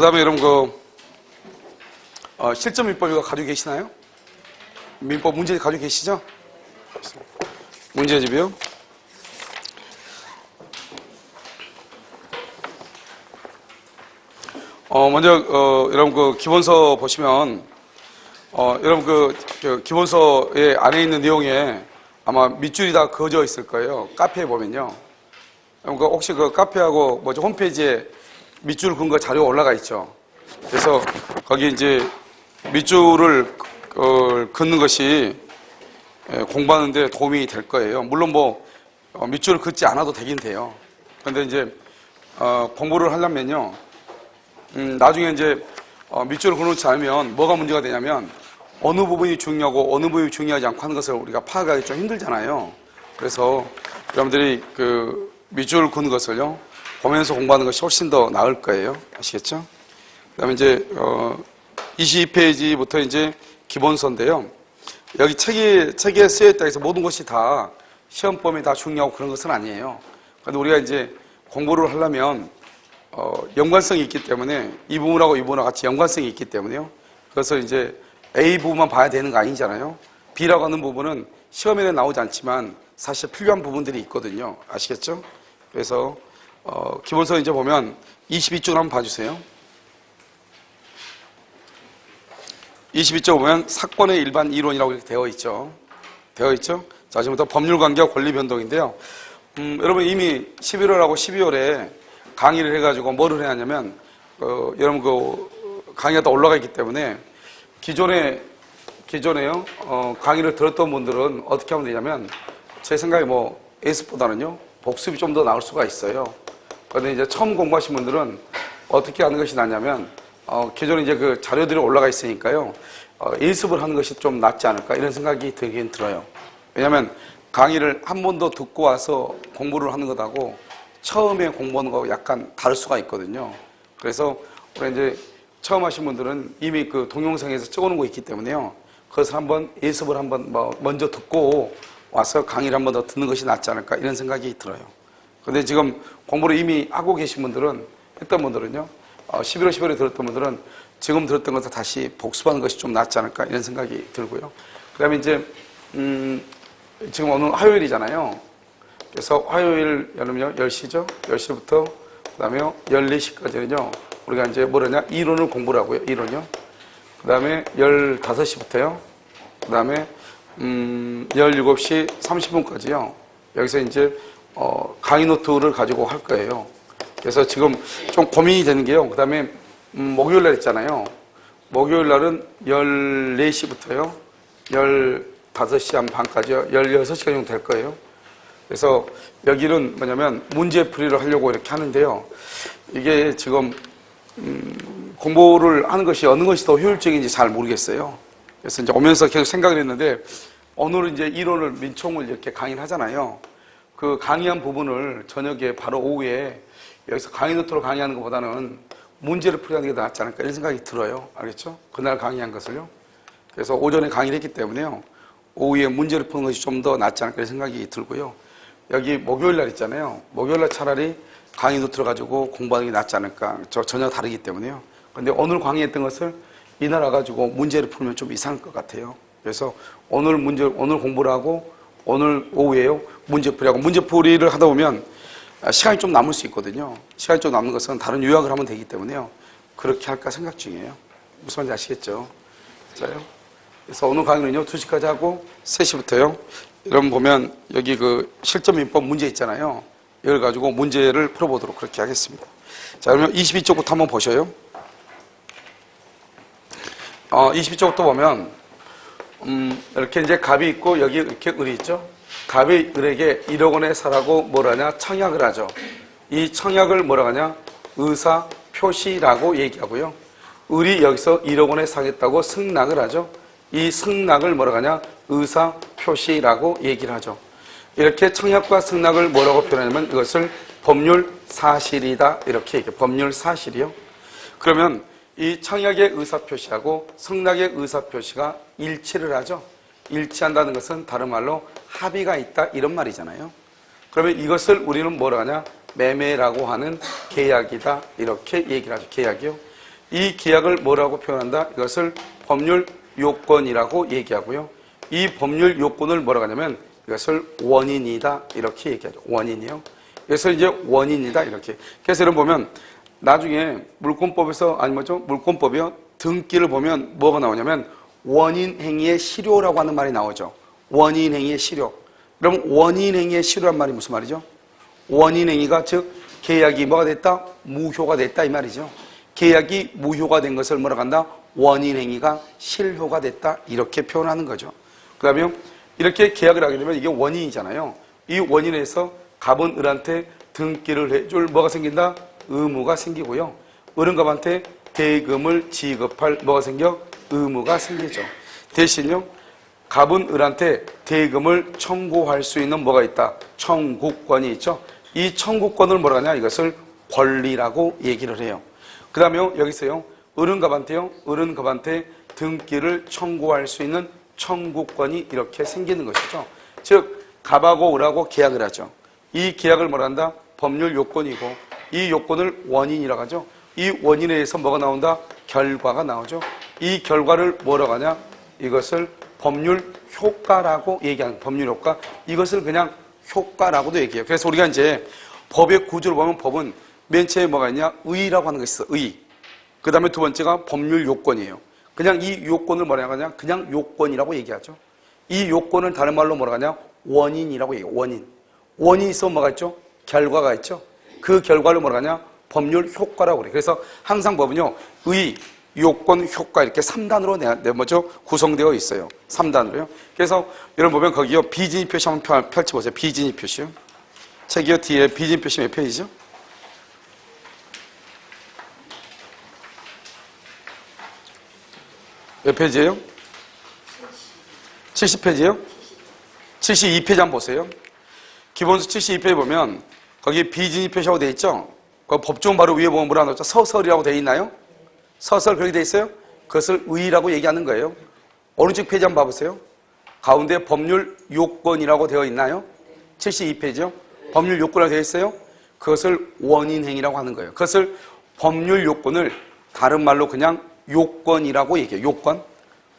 다음에 여러분 실전 민법 이거 가지고 계시나요? 민법 문제집 가지고 계시죠? 문제집이요. 먼저 여러분 기본서 보시면 여러분 기본서에 안에 있는 내용에 아마 밑줄이 다 그어져 있을 거예요. 카페에 보면요. 혹시 카페하고 홈페이지에 밑줄 그은 거 자료가 올라가 있죠. 그래서 거기 이제 밑줄을 긋는 것이 공부하는데 도움이 될 거예요. 물론 밑줄을 긋지 않아도 되긴 돼요. 그런데 이제 공부를 하려면요. 나중에 이제 밑줄을 그어놓지 않으면 뭐가 문제가 되냐면 어느 부분이 중요하고 어느 부분이 중요하지 않고 하는 것을 우리가 파악하기 좀 힘들잖아요. 그래서 여러분들이 밑줄을 그는 것을요 보면서 공부하는 것이 훨씬 더 나을 거예요. 아시겠죠? 그 다음에 이제 22페이지부터 이제 기본서인데요. 여기 책에 쓰여있다 해서 모든 것이 다 시험범위 다 중요하고 그런 것은 아니에요. 그런데 우리가 이제 공부를 하려면 연관성이 있기 때문에 이 부분하고 이 부분하고 같이 연관성이 있기 때문에요. 그래서 이제 A 부분만 봐야 되는 거 아니잖아요. B라고 하는 부분은 시험에 나오지 않지만 사실 필요한 부분들이 있거든요. 아시겠죠? 그래서 기본서 이제 보면 22쪽 한번 봐주세요. 22쪽 보면 사건의 일반 이론이라고 이렇게 되어 있죠. 자, 지금부터 법률관계와 권리변동인데요. 여러분 이미 11월하고 12월에 강의를 해가지고 뭐를 해놨냐면 여러분 강의가 다 올라가 있기 때문에 기존에요 강의를 들었던 분들은 어떻게 하면 되냐면 제 생각에 에이스보다는요 복습이 좀 더 나을 수가 있어요. 그런데 이제 처음 공부하신 분들은 어떻게 하는 것이 낫냐면 기존에 이제 자료들이 올라가 있으니까요 예습을 하는 것이 좀 낫지 않을까 이런 생각이 들긴 들어요. 왜냐하면 강의를 한 번 더 듣고 와서 공부를 하는 것하고 처음에 공부하는 거하고 약간 다를 수가 있거든요. 그래서 우리 이제 처음 하신 분들은 이미 동영상에서 찍어놓은 거 있기 때문에요. 그것을 한번 예습을 한번 먼저 듣고 와서 강의를 한번 더 듣는 것이 낫지 않을까 이런 생각이 들어요. 근데 지금 공부를 이미 하고 계신 분들은 했던 분들은요 11월 12월에 들었던 분들은 지금 들었던 것을 다시 복습하는 것이 좀 낫지 않을까 이런 생각이 들고요. 그 다음에 이제 지금 오늘 화요일이잖아요. 그래서 화요일 여러분요 10시죠. 10시부터 그 다음에 14시까지는요 우리가 이제 뭐라냐 이론을 공부를 하고요. 이론요. 그 다음에 15시부터요. 그 다음에 17시 30분까지요. 여기서 이제 강의 노트를 가지고 할 거예요. 그래서 지금 좀 고민이 되는 게요. 그 다음에 목요일 날 있잖아요. 목요일 날은 14시부터요. 15시 한 반까지요. 16시간 정도 될 거예요. 그래서 여기는 뭐냐면 문제풀이를 하려고 이렇게 하는데요. 이게 지금 공부를 하는 것이 어느 것이 더 효율적인지 잘 모르겠어요. 그래서 이제 오면서 계속 생각을 했는데 오늘은 이제 이론을 민총을 이렇게 강의를 하잖아요. 그 강의한 부분을 저녁에 바로 오후에 여기서 강의 노트로 강의하는 것보다는 문제를 풀이하는 게 낫지 않을까 이런 생각이 들어요. 알겠죠? 그날 강의한 것을요. 그래서 오전에 강의를 했기 때문에요. 오후에 문제를 푸는 것이 좀 더 낫지 않을까 이런 생각이 들고요. 여기 목요일 날 있잖아요. 목요일 날 차라리 강의 노트를 가지고 공부하는 게 낫지 않을까. 전혀 다르기 때문에요. 그런데 오늘 강의했던 것을 이날 와가지고 문제를 풀면 좀 이상할 것 같아요. 그래서 오늘 공부를 하고 오늘 오후에요. 문제풀이하고 문제풀이를 하다 보면 시간이 좀 남을 수 있거든요. 시간이 좀 남는 것은 다른 요약을 하면 되기 때문에요. 그렇게 할까 생각 중이에요. 무슨 말인지 아시겠죠? 자요. 그래서 오늘 강의는요 2시까지 하고 3시부터요. 여러분 보면 여기 실전 민법 문제 있잖아요. 이걸 가지고 문제를 풀어보도록 그렇게 하겠습니다. 자, 그러면 22쪽부터 한번 보셔요. 22쪽부터 보면 이렇게 이제 갑이 있고 여기 이렇게 을이 있죠. 갑이 을에게 1억 원의 사라고 뭐라냐 청약을 하죠. 이 청약을 뭐라고 하냐 의사 표시라고 얘기하고요. 을이 여기서 1억 원에 사겠다고 승낙을 하죠. 이 승낙을 뭐라고 하냐 의사 표시라고 얘기를 하죠. 이렇게 청약과 승낙을 뭐라고 표현하냐면 이것을 법률 사실이다 이렇게 얘기해요. 법률 사실이요. 그러면 이 청약의 의사 표시하고 승낙의 의사 표시가 일치를 하죠. 일치한다는 것은 다른 말로 합의가 있다 이런 말이잖아요. 그러면 이것을 우리는 뭐라고 하냐 매매라고 하는 계약이다 이렇게 얘기를 하죠. 계약이요. 이 계약을 뭐라고 표현한다? 이것을 법률 요건이라고 얘기하고요. 이 법률 요건을 뭐라고 하냐면 이것을 원인이다 이렇게 얘기하죠. 원인이요. 그래서 이제 원인이다 이렇게. 그래서 여러분 보면 나중에 물권법에서 아니 뭐죠? 물권법이요. 등기를 보면 뭐가 나오냐면 원인 행위의 실효라고 하는 말이 나오죠. 원인 행위의 실효. 그럼 원인 행위의 실효란 말이 무슨 말이죠? 원인 행위가 즉 계약이 뭐가 됐다? 무효가 됐다 이 말이죠. 계약이 무효가 된 것을 뭐라고 한다? 원인 행위가 실효가 됐다 이렇게 표현하는 거죠. 그 다음에 이렇게 계약을 하게 되면 이게 원인이잖아요. 이 원인에서 갑은 을한테 등기를 해줄 뭐가 생긴다? 의무가 생기고요. 을은 갑한테 대금을 지급할 뭐가 생겨? 의무가 생기죠. 대신요 갑은 을한테 대금을 청구할 수 있는 뭐가 있다? 청구권이 있죠. 이 청구권을 뭐라 하냐? 이것을 권리라고 얘기를 해요. 그 다음에 여기서요 을은 갑한테 등기를 청구할 수 있는 청구권이 이렇게 생기는 것이죠. 즉 갑하고 을하고 계약을 하죠. 이 계약을 뭐라 한다? 법률 요건이고 이 요건을 원인이라고 하죠. 이 원인에 의해서 뭐가 나온다? 결과가 나오죠. 이 결과를 뭐라고 하냐? 이것을 법률 효과라고 얘기하는 법률 효과. 이것을 그냥 효과라고도 얘기해요. 그래서 우리가 이제 법의 구조를 보면 법은 맨 처음에 뭐가 있냐? 의라고 하는 것이 있어. 의. 그 다음에 두 번째가 법률 요건이에요. 그냥 이 요건을 뭐라고 하냐? 그냥 요건이라고 얘기하죠. 이 요건을 다른 말로 뭐라고 하냐? 원인이라고 얘기해요. 원인. 원인이 있으면 뭐가 있죠? 결과가 있죠. 그 결과를 뭐라고 하냐? 법률 효과라고 그래요. 그래서 항상 법은요. 의, 요건, 효과 이렇게 3단으로 뭐죠? 구성되어 있어요. 3단으로요. 그래서 여러분 보면 거기요. 비진입 표시 한번 펼쳐보세요. 비진입 표시요. 책이요. 뒤에 비진입 표시 몇 페이지죠? 몇 페이지예요? 70페이지예요? 72페이지 한번 보세요. 기본서 72페이지 보면 거기 비진입 표시하고 되어 있죠? 그 법조문 바로 위에 보면 뭐라 나오죠? 서설이라고 되어 있나요? 서설 그렇게 되어 있어요? 그것을 의라고 얘기하는 거예요. 오른쪽 페이지 한번 봐보세요. 가운데 법률 요건이라고 되어 있나요? 72페이지요. 법률 요건이라고 되어 있어요? 그것을 원인행위라고 하는 거예요. 그것을 법률 요건을 다른 말로 그냥 요건이라고 얘기해요. 요건.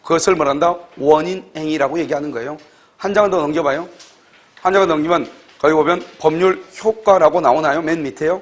그것을 뭐란다? 원인행위라고 얘기하는 거예요. 한 장을 더 넘겨봐요. 한 장을 넘기면 거기 보면 법률 효과라고 나오나요? 맨 밑에요.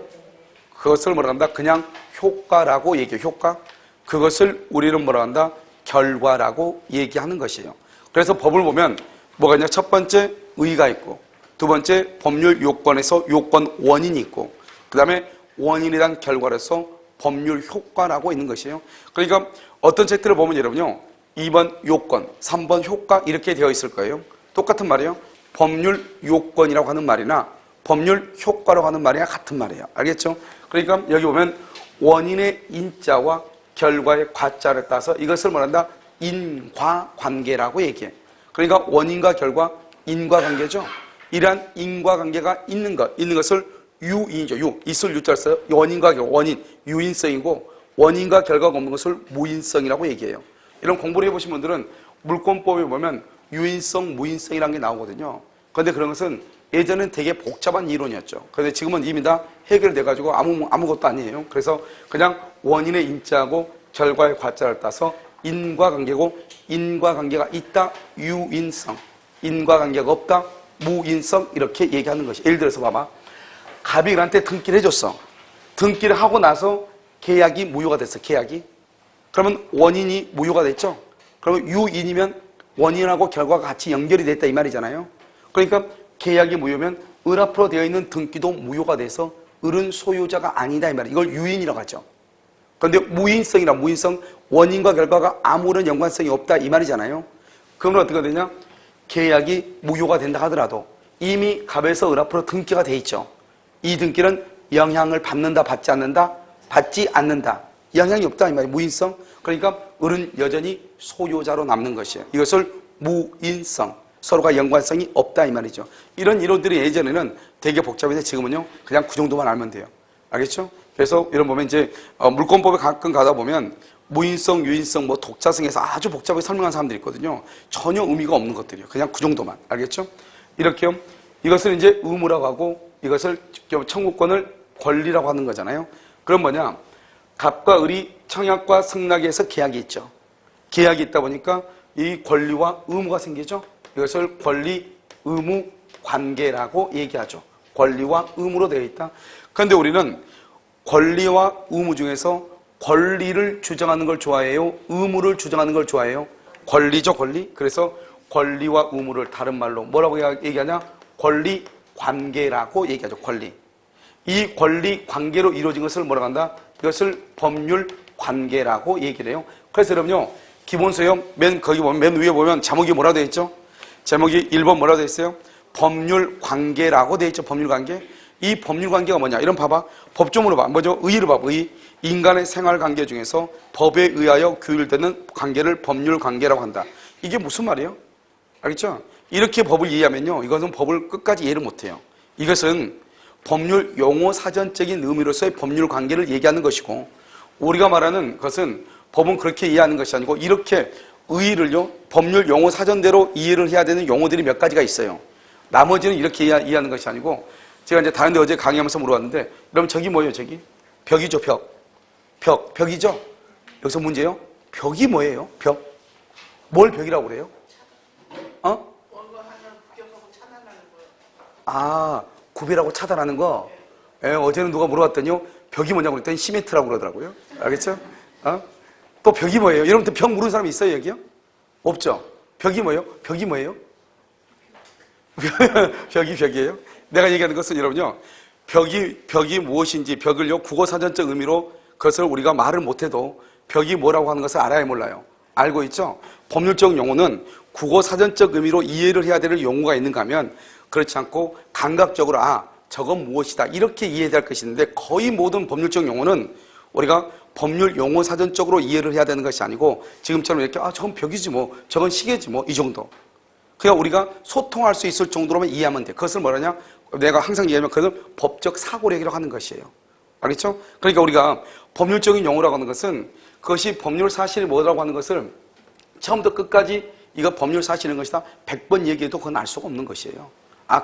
그것을 뭐라 한다? 그냥 효과라고 얘기해요. 효과. 그것을 우리는 뭐라 한다? 결과라고 얘기하는 것이에요. 그래서 법을 보면 뭐가 있냐? 첫 번째 의가 있고 두 번째 법률 요건에서 요건 원인이 있고 그 다음에 원인에 대한 결과로서 법률 효과라고 있는 것이에요. 그러니까 어떤 챕터를 보면 여러분요. 2번 요건, 3번 효과 이렇게 되어 있을 거예요. 똑같은 말이에요. 법률 요건이라고 하는 말이나 법률 효과라고 하는 말이야 같은 말이에요. 알겠죠? 그러니까 여기 보면 원인의 인자와 결과의 과자를 따서 이것을 뭐란다? 인과관계라고 얘기해. 그러니까 원인과 결과, 인과관계죠. 이러한 인과관계가 있는 것을 유인이죠. 있을 유자를 써요. 원인과 결과, 원인, 유인성이고 원인과 결과가 없는 것을 무인성이라고 얘기해요. 이런 공부를 해보신 분들은 물권법에 보면 유인성, 무인성이라는 게 나오거든요. 그런데 그런 것은 예전엔 되게 복잡한 이론이었죠. 그런데 지금은 이미 다 해결돼가지고 아무것도 아니에요. 그래서 그냥 원인의 인자하고 결과의 과자를 따서 인과관계고 인과관계가 있다, 유인성. 인과관계가 없다, 무인성 이렇게 얘기하는 것이. 예를 들어서 봐봐. 갑이 을한테 등기를 해줬어. 등기를 하고 나서 계약이 무효가 됐어. 계약이. 그러면 원인이 무효가 됐죠. 그러면 유인이면 원인하고 결과가 같이 연결이 됐다 이 말이잖아요. 그러니까 계약이 무효면 을 앞으로 되어 있는 등기도 무효가 돼서 을은 소유자가 아니다 이 말이에요. 이걸 유인이라고 하죠. 그런데 무인성이라 무인성 원인과 결과가 아무런 연관성이 없다 이 말이잖아요. 그러면 어떻게 되냐? 계약이 무효가 된다 하더라도 이미 갑에서 을 앞으로 등기가 돼 있죠. 이 등기는 영향을 받는다 받지 않는다? 받지 않는다. 영향이 없다 이 말이에요. 무인성. 그러니까 을은 여전히 소유자로 남는 것이에요. 이것을 무인성. 서로가 연관성이 없다 이 말이죠. 이런 이론들이 예전에는 되게 복잡해서 지금은요 그냥 그 정도만 알면 돼요. 알겠죠? 그래서 이런 보면 이제 물권법에 가끔 가다 보면 무인성, 유인성, 뭐 독자성에서 아주 복잡하게 설명한 사람들이 있거든요. 전혀 의미가 없는 것들이에요. 그냥 그 정도만. 알겠죠? 이렇게요. 이것을 이제 의무라고 하고 이것을 청구권을 권리라고 하는 거잖아요. 그럼 뭐냐? 갑과 을이 청약과 승낙에서 계약이 있죠. 계약이 있다 보니까 이 권리와 의무가 생기죠. 이것을 권리, 의무, 관계라고 얘기하죠. 권리와 의무로 되어 있다. 그런데 우리는 권리와 의무 중에서 권리를 주장하는 걸 좋아해요? 의무를 주장하는 걸 좋아해요? 권리죠, 권리. 그래서 권리와 의무를 다른 말로 뭐라고 얘기하냐? 권리 관계라고 얘기하죠. 권리. 이 권리 관계로 이루어진 것을 뭐라고 한다? 이것을 법률 관계라고 얘기를 해요. 그래서 여러분요, 기본서형 거기 보면 맨 위에 보면 제목이 뭐라고 되어 있죠? 제목이 1번 뭐라고 되어 있어요? 법률 관계라고 되어 있죠. 법률 관계. 이 법률 관계가 뭐냐? 이런 봐봐. 법조문으로 봐. 뭐죠? 의의로 봐. 의. 인간의 생활 관계 중에서 법에 의하여 규율되는 관계를 법률 관계라고 한다. 이게 무슨 말이에요? 알겠죠? 이렇게 법을 이해하면요, 이것은 법을 끝까지 이해를 못해요. 이것은 법률 용어 사전적인 의미로서의 법률 관계를 얘기하는 것이고, 우리가 말하는 것은 법은 그렇게 이해하는 것이 아니고, 이렇게 의의를요, 법률 용어 사전대로 이해를 해야 되는 용어들이 몇 가지가 있어요. 나머지는 이렇게 이해하는 것이 아니고, 제가 이제 다른 데 어제 강의하면서 물어봤는데, 여러분 저기 뭐예요, 저기? 벽이죠, 벽. 벽이죠? 여기서 문제요? 벽이 뭐예요? 벽? 뭘 벽이라고 그래요? 아, 구별하고 차단하는 거? 예, 어제는 누가 물어봤더니요, 벽이 뭐냐고 그랬더니 시멘트라고 그러더라고요. 알겠죠? 또 벽이 뭐예요? 여러분들 벽 모르는 사람이 있어요, 여기요? 없죠? 벽이 뭐예요? 벽이 뭐예요? 벽이에요? 내가 얘기하는 것은 여러분요, 벽이 무엇인지, 벽을요, 국어사전적 의미로 그것을 우리가 말을 못해도 벽이 뭐라고 하는 것을 알아야 몰라요. 알고 있죠? 법률적 용어는 국어사전적 의미로 이해를 해야 될 용어가 있는가 하면, 그렇지 않고 감각적으로 저건 무엇이다 이렇게 이해해야 될 것이 있는데, 거의 모든 법률적 용어는 우리가 법률 용어 사전적으로 이해를 해야 되는 것이 아니고, 지금처럼 이렇게 저건 벽이지 뭐, 저건 시계지 뭐, 이 정도. 그냥 우리가 소통할 수 있을 정도로만 이해하면 돼. 그것을 뭐라냐? 내가 항상 얘기하면 그것을 법적 사고력이라고 하는 것이에요. 알겠죠? 그러니까 우리가 법률적인 용어라고 하는 것은, 그것이 법률 사실이 뭐라고 하는 것을 처음부터 끝까지 이거 법률 사실인 것이다 100번 얘기해도 그건 알 수가 없는 것이에요.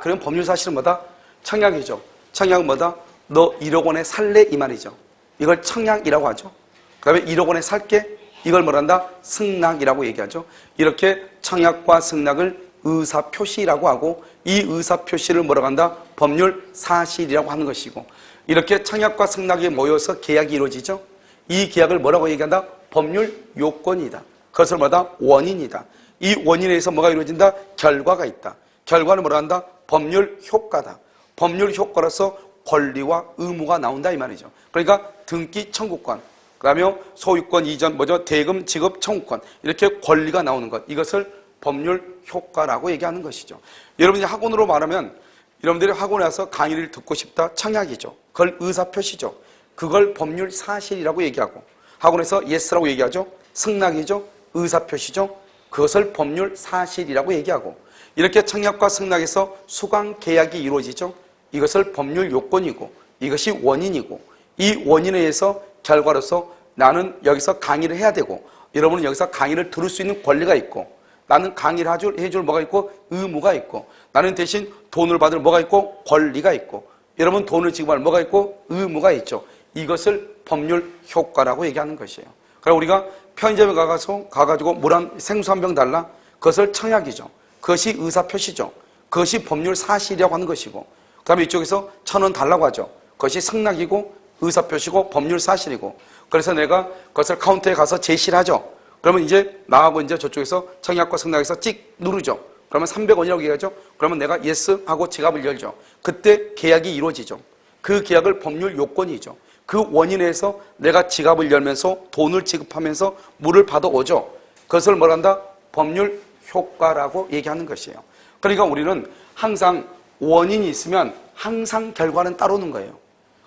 그럼 법률 사실은 뭐다? 청약이죠. 청약은 뭐다? 너 1억 원에 살래? 이 말이죠. 이걸 청약이라고 하죠. 그 다음에 1억 원에 살게? 이걸 뭐란다? 승낙이라고 얘기하죠. 이렇게 청약과 승낙을 의사표시라고 하고, 이 의사표시를 뭐라고 한다? 법률 사실이라고 하는 것이고, 이렇게 청약과 승낙이 모여서 계약이 이루어지죠. 이 계약을 뭐라고 얘기한다? 법률 요건이다. 그것을 뭐다? 원인이다. 이 원인에 의해서 뭐가 이루어진다? 결과가 있다. 결과는 뭐라 한다? 법률 효과다. 법률 효과로서 권리와 의무가 나온다 이 말이죠. 그러니까 등기 청구권, 그 다음에 소유권 이전, 대금 지급 청구권, 이렇게 권리가 나오는 것, 이것을 법률 효과라고 얘기하는 것이죠. 여러분이 학원으로 말하면, 여러분들이 학원에 와서 강의를 듣고 싶다, 청약이죠. 그걸 의사표시죠. 그걸 법률 사실이라고 얘기하고, 학원에서 예스라고 얘기하죠. 승낙이죠. 의사표시죠. 그것을 법률 사실이라고 얘기하고, 이렇게 청약과 승낙에서 수강 계약이 이루어지죠. 이것을 법률 요건이고, 이것이 원인이고, 이 원인에 의해서 결과로서 나는 여기서 강의를 해야 되고, 여러분은 여기서 강의를 들을 수 있는 권리가 있고, 나는 강의를 해줄 뭐가 있고 의무가 있고, 나는 대신 돈을 받을 뭐가 있고 권리가 있고, 여러분 돈을 지급할 뭐가 있고 의무가 있죠. 이것을 법률 효과라고 얘기하는 것이에요. 그러니까 우리가 편의점에 가가지고 물 한 생수 한 병 달라? 그것을 청약이죠. 그것이 의사표시죠. 그것이 법률 사실이라고 하는 것이고, 그 다음에 이쪽에서 1,000원 달라고 하죠. 그것이 승낙이고 의사표시고 법률 사실이고, 그래서 내가 그것을 카운터에 가서 제시를 하죠. 그러면 이제 나하고 이제 저쪽에서 청약과 승낙에서 찍 누르죠. 그러면 300원이라고 얘기하죠. 그러면 내가 예스 하고 지갑을 열죠. 그때 계약이 이루어지죠. 그 계약을 법률 요건이죠. 그 원인에서 내가 지갑을 열면서 돈을 지급하면서 물을 받아오죠. 그것을 뭐라 한다? 법률 효과라고 얘기하는 것이에요. 그러니까 우리는 항상 원인이 있으면 항상 결과는 따르는 거예요.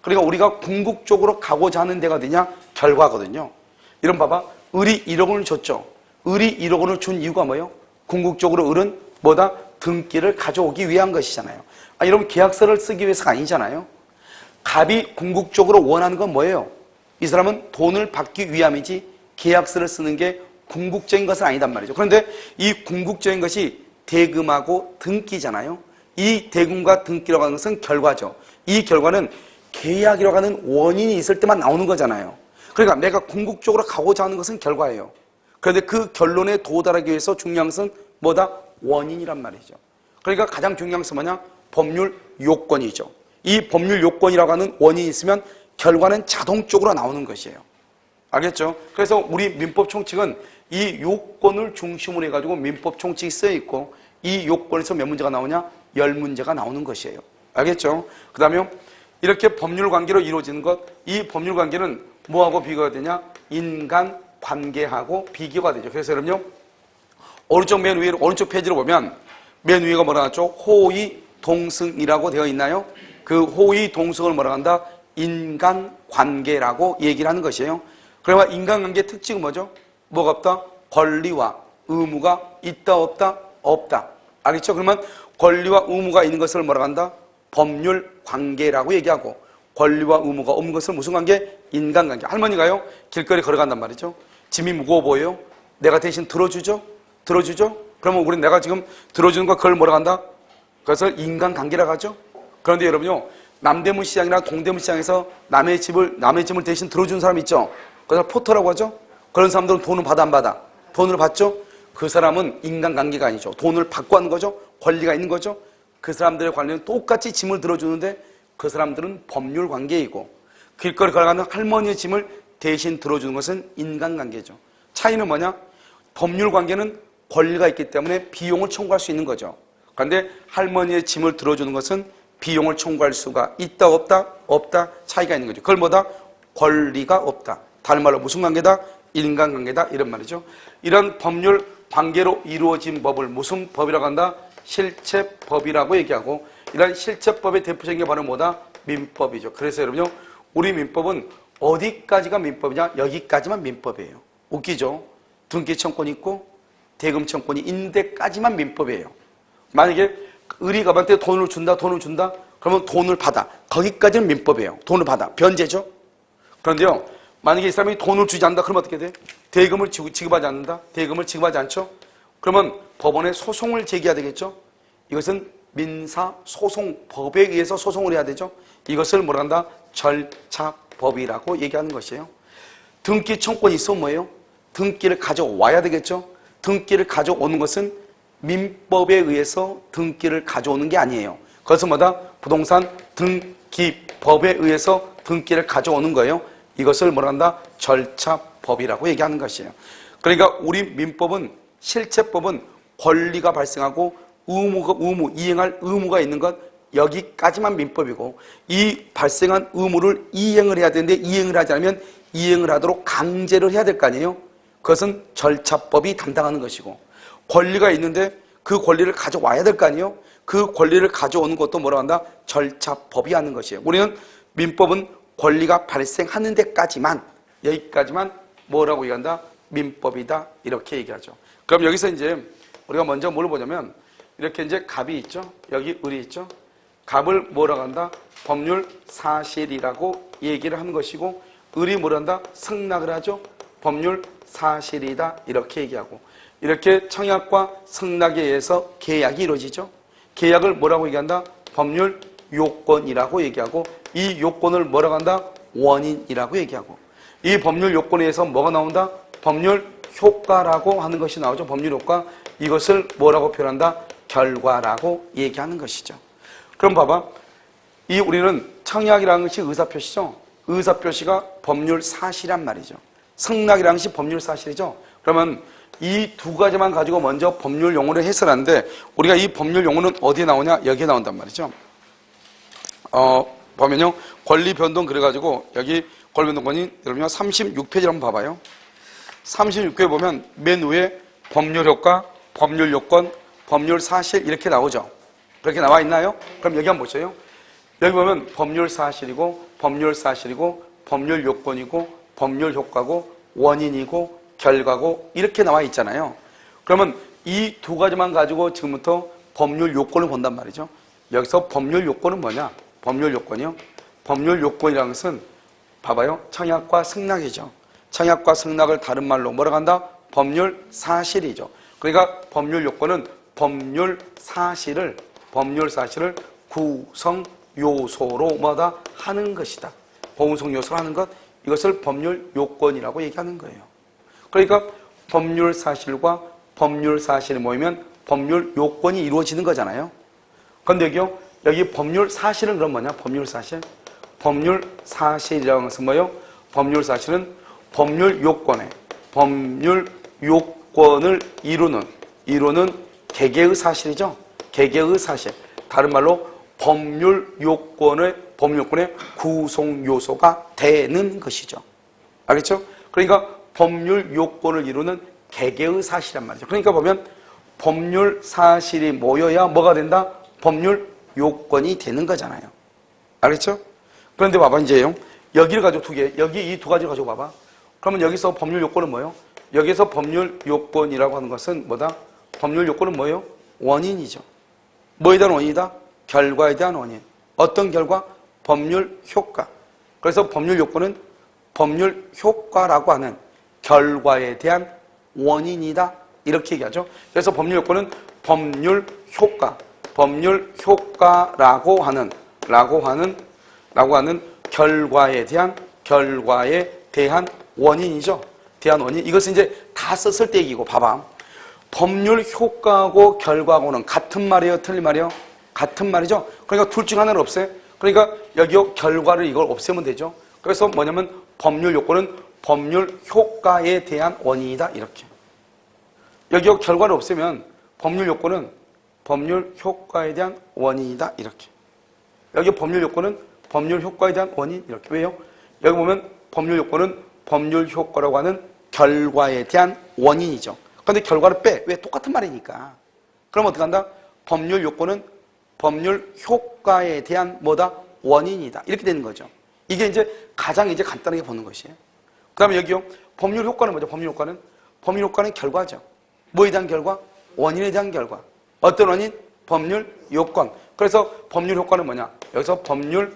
그러니까 우리가 궁극적으로 가고자 하는 데가 어디냐? 결과거든요. 이런 봐봐. 을이 1억 원을 줬죠. 을이 1억 원을 준 이유가 뭐예요? 궁극적으로 을은 뭐다? 등기를 가져오기 위한 것이잖아요. 여러분 계약서를 쓰기 위해서가 아니잖아요. 갑이 궁극적으로 원하는 건 뭐예요? 이 사람은 돈을 받기 위함이지 계약서를 쓰는 게 궁극적인 것은 아니단 말이죠. 그런데 이 궁극적인 것이 대금하고 등기잖아요. 이 대금과 등기라고 하는 것은 결과죠. 이 결과는 계약이라고 하는 원인이 있을 때만 나오는 거잖아요. 그러니까 내가 궁극적으로 가고자 하는 것은 결과예요. 그런데 그 결론에 도달하기 위해서 중요한 것은 뭐다? 원인이란 말이죠. 그러니까 가장 중요한 것은 뭐냐? 법률 요건이죠. 이 법률 요건이라고 하는 원인이 있으면 결과는 자동적으로 나오는 것이에요. 알겠죠? 그래서 우리 민법 총칙은 이 요건을 중심으로 해가지고 민법 총칙이 쓰여 있고 이 요건에서 몇 문제가 나오냐? 10문제가 나오는 것이에요. 알겠죠? 그 다음에 이렇게 법률 관계로 이루어지는 것, 이 법률 관계는 뭐하고 비교가 되냐? 인간 관계하고 비교가 되죠. 그래서 여러분요, 오른쪽 페이지로 보면 맨 위에가 뭐라 하죠? 호의 동승이라고 되어 있나요? 그 호의 동승을 뭐라 한다? 인간 관계라고 얘기를 하는 것이에요. 그러면 인간관계의 특징은 뭐죠? 뭐가 없다? 권리와 의무가 있다 없다? 없다. 알겠죠? 그러면 권리와 의무가 있는 것을 뭐라 한다? 법률 관계라고 얘기하고 권리와 의무가 없는 것을 무슨 관계? 인간관계. 할머니가요 길거리 걸어간단 말이죠. 짐이 무거워 보여요. 내가 대신 들어주죠? 들어주죠? 그러면 우리 내가 지금 들어주는 거 그걸 뭐라 한다? 그것을 인간관계라고 하죠. 그런데 여러분요, 남대문 시장이나 동대문 시장에서 남의 짐을 대신 들어주는 사람 있죠? 그래서 포터라고 하죠. 그런 사람들은 돈을 받아 안 받아? 돈을 받죠. 그 사람은 인간관계가 아니죠. 돈을 받고 하는 거죠. 권리가 있는 거죠. 그 사람들의 관리는 똑같이 짐을 들어주는데 그 사람들은 법률관계이고 길거리 걸어가는 할머니의 짐을 대신 들어주는 것은 인간관계죠. 차이는 뭐냐? 법률관계는 권리가 있기 때문에 비용을 청구할 수 있는 거죠. 그런데 할머니의 짐을 들어주는 것은 비용을 청구할 수가 있다 없다? 없다. 차이가 있는 거죠. 그걸 뭐다? 권리가 없다. 다른 말로 무슨 관계다? 인간관계다. 이런 말이죠. 이런 법률 관계로 이루어진 법을 무슨 법이라고 한다? 실체법이라고 얘기하고 이런 실체법의 대표적인 게 바로 뭐다? 민법이죠. 그래서 여러분요, 우리 민법은 어디까지가 민법이냐? 여기까지만 민법이에요. 웃기죠? 등기청권이 있고 대금청권이 있는데까지만 민법이에요. 만약에 의리갑한테 돈을 준다. 그러면 돈을 받아. 거기까지는 민법이에요. 돈을 받아. 변제죠. 그런데요, 만약에 이 사람이 돈을 주지 않는다. 그러면 어떻게 돼? 대금을 지급하지 않는다. 대금을 지급하지 않죠. 그러면 법원에 소송을 제기해야 되겠죠. 이것은 민사소송법에 의해서 소송을 해야 되죠. 이것을 뭐라 한다? 절차법이라고 얘기하는 것이에요. 등기청권이 있으면 뭐예요? 등기를 가져와야 되겠죠. 등기를 가져오는 것은 민법에 의해서 등기를 가져오는 게 아니에요. 그것은 뭐다? 부동산 등기법에 의해서 등기를 가져오는 거예요. 이것을 뭐라 한다? 절차법이라고 얘기하는 것이에요. 그러니까 우리 민법은 실체법은 권리가 발생하고 이행할 의무가 있는 것 여기까지만 민법이고 이 발생한 의무를 이행을 해야 되는데 이행을 하지 않으면 이행을 하도록 강제를 해야 될 거 아니에요. 그것은 절차법이 담당하는 것이고 권리가 있는데 그 권리를 가져와야 될 거 아니에요. 그 권리를 가져오는 것도 뭐라고 한다? 절차법이 하는 것이에요. 우리는 민법은 권리가 발생하는 데까지만 여기까지만 뭐라고 얘기한다? 민법이다 이렇게 얘기하죠. 그럼 여기서 이제 우리가 먼저 뭘 보냐면 이렇게 이제 갑이 있죠. 여기 을이 있죠. 갑을 뭐라고 한다? 법률 사실이라고 얘기를 하는 것이고 을이 뭐라 한다? 승낙을 하죠. 법률 사실이다 이렇게 얘기하고 이렇게 청약과 승낙에 의해서 계약이 이루어지죠. 계약을 뭐라고 얘기한다? 법률 요건이라고 얘기하고 이 요건을 뭐라고 한다? 원인이라고 얘기하고 이 법률 요건에 의해서 뭐가 나온다? 법률 효과라고 하는 것이 나오죠. 법률 효과. 이것을 뭐라고 표현한다? 결과라고 얘기하는 것이죠. 그럼 봐봐. 우리는 청약이라는 것이 의사표시죠. 의사표시가 법률 사실이란 말이죠. 승낙이라는 것이 법률 사실이죠. 그러면 이 두 가지만 가지고 먼저 법률 용어를 해설하는데 우리가 이 법률 용어는 어디에 나오냐? 여기에 나온단 말이죠. 보면요. 권리 변동 그래가지고 여기 권리 변동권이 여러분요 36페이지 한번 봐봐요. 36페이지 보면 맨 위에 법률 효과, 법률 요건, 법률 사실 이렇게 나오죠. 그렇게 나와 있나요? 그럼 여기 한번 보세요. 여기 보면 법률 사실이고 법률 요건이고 법률 효과고 원인이고 결과고 이렇게 나와 있잖아요. 그러면 이 두 가지만 가지고 지금부터 법률 요건을 본단 말이죠. 여기서 법률 요건은 뭐냐? 법률 요건이요. 법률 요건이라는 것은 봐봐요. 청약과 승낙이죠. 청약과 승낙을 다른 말로 뭐라고 한다? 법률 사실이죠. 그러니까 법률 요건은 법률 사실을 구성 요소로 뭐다 하는 것이다. 구성 요소로 하는 것 이것을 법률 요건이라고 얘기하는 거예요. 그러니까 법률 사실과 법률 사실이 모이면 법률 요건이 이루어지는 거잖아요. 그런데 여기 법률 사실은 그럼 뭐냐? 법률 사실. 법률 사실이라는 것은 뭐예요? 법률 사실은 법률 요건을 이루는 개개의 사실이죠. 개개의 사실. 다른 말로 법률 요건의 구성 요소가 되는 것이죠. 알겠죠? 그러니까 법률 요건을 이루는 개개의 사실이란 말이죠. 그러니까 보면 법률 사실이 모여야 뭐가 된다? 법률 요건이 되는 거잖아요. 알겠죠? 그런데 봐봐, 이제요. 여기를 가지고 여기 이 두 가지를 가지고 봐봐. 그러면 여기서 법률 요건은 뭐예요? 여기서 법률 요건이라고 하는 것은 뭐다? 법률 요건은 뭐예요? 원인이죠. 뭐에 대한 원인이다? 결과에 대한 원인. 어떤 결과? 법률 효과. 그래서 법률 요건은 법률 효과라고 하는 결과에 대한 원인이다. 이렇게 얘기하죠. 그래서 법률 요건은 법률 효과라고 하는 결과에 대한 원인이죠. 대한 원인. 이것은 이제 다 썼을 때 얘기고, 봐봐. 법률 효과하고 결과하고는 같은 말이에요? 틀린 말이에요? 같은 말이죠. 그러니까 둘 중 하나를 없애. 그러니까 여기요 결과를 이걸 없애면 되죠. 그래서 뭐냐면 법률 요건은 법률 효과에 대한 원인이다. 이렇게. 여기요 결과를 없애면 법률 요건은 법률 효과에 대한 원인이다. 이렇게. 여기 법률 요건은 법률 효과에 대한 원인. 이렇게. 왜요? 여기 보면 법률 요건은 법률 효과라고 하는 결과에 대한 원인이죠. 그런데 결과를 빼. 왜? 똑같은 말이니까. 그럼 어떻게 한다? 법률 요건은 법률 효과에 대한 뭐다? 원인이다. 이렇게 되는 거죠. 이게 이제 가장 이제 간단하게 보는 것이에요. 그 다음에 여기요. 법률 효과는 뭐죠? 법률 효과는 결과죠. 뭐에 대한 결과? 원인에 대한 결과. 어떤 원인? 법률 요건. 그래서 법률 효과는 뭐냐? 여기서 법률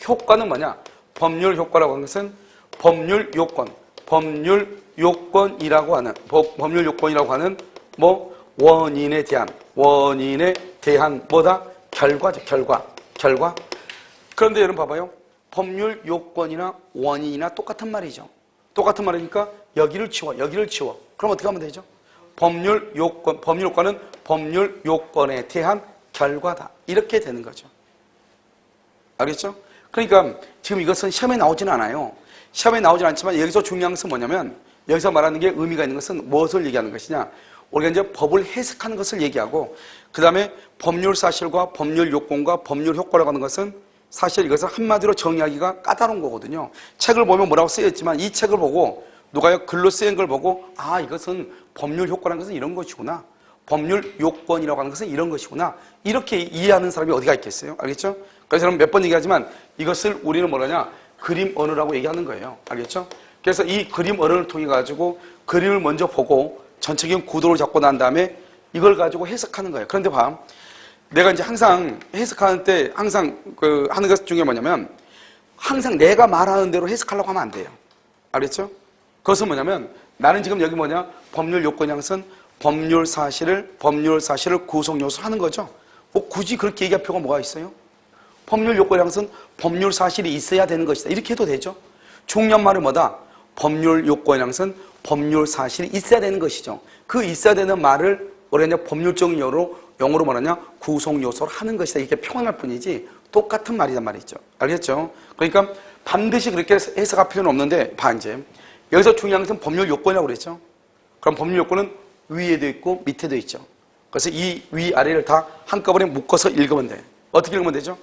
효과는 뭐냐? 법률 효과라고 하는 것은 법률 요건이라고 하는 뭐 원인에 대한 뭐다? 결과죠. 결과. 그런데 여러분 봐봐요. 법률 요건이나 원인이나 똑같은 말이죠. 똑같은 말이니까 여기를 치워. 그럼 어떻게 하면 되죠? 법률 요건은 법률 요건에 대한 결과다. 이렇게 되는 거죠. 알겠죠? 그러니까 지금 이것은 시험에 나오진 않아요. 시험에 나오진 않지만 여기서 중요한 것은 뭐냐면 여기서 말하는 게 의미가 있는 것은 무엇을 얘기하는 것이냐? 우리가 이제 법을 해석하는 것을 얘기하고 그 다음에 법률 사실과 법률 요건과 법률 효과라고 하는 것은 사실 이것을 한마디로 정의하기가 까다로운 거거든요. 책을 보면 뭐라고 쓰여있지만 이 책을 보고 누가요 글로 쓰인 걸 보고 아 이것은 법률 효과라는 것은 이런 것이구나. 법률 요건이라고 하는 것은 이런 것이구나. 이렇게 이해하는 사람이 어디가 있겠어요? 알겠죠? 그래서 여러분 몇 번 얘기하지만 이것을 우리는 뭐라냐? 그림 언어라고 얘기하는 거예요. 알겠죠? 그래서 이 그림 언어를 통해 가지고 그림을 먼저 보고 전체적인 구도를 잡고 난 다음에 이걸 가지고 해석하는 거예요. 그런데 봐. 내가 이제 항상 해석하는 때 항상 하는 것 중에 뭐냐면 항상 내가 말하는 대로 해석하려고 하면 안 돼요. 알겠죠? 그것은 뭐냐면 나는 지금 여기 뭐냐? 법률 요건이라는 것은 법률 사실을 구성 요소로 하는 거죠. 뭐 굳이 그렇게 얘기할 필요가 뭐가 있어요? 법률 요건이라는 것은 법률 사실이 있어야 되는 것이다. 이렇게 해도 되죠. 중요한 말은 뭐다? 법률 요건이라는 것은 법률 사실이 있어야 되는 것이죠. 그 있어야 되는 말을 우리가 법률적인 영어로 말하냐? 구성 요소로 하는 것이다. 이렇게 표현할 뿐이지 똑같은 말이란 말이죠. 알겠죠? 그러니까 반드시 그렇게 해석할 필요는 없는데 봐 이제 여기서 중요한 것은 법률 요건이라고 그랬죠. 그럼 법률 요건은 위에도 있고 밑에도 있죠. 그래서 이 위아래를 다 한꺼번에 묶어서 읽으면 돼. 어떻게 읽으면 되죠?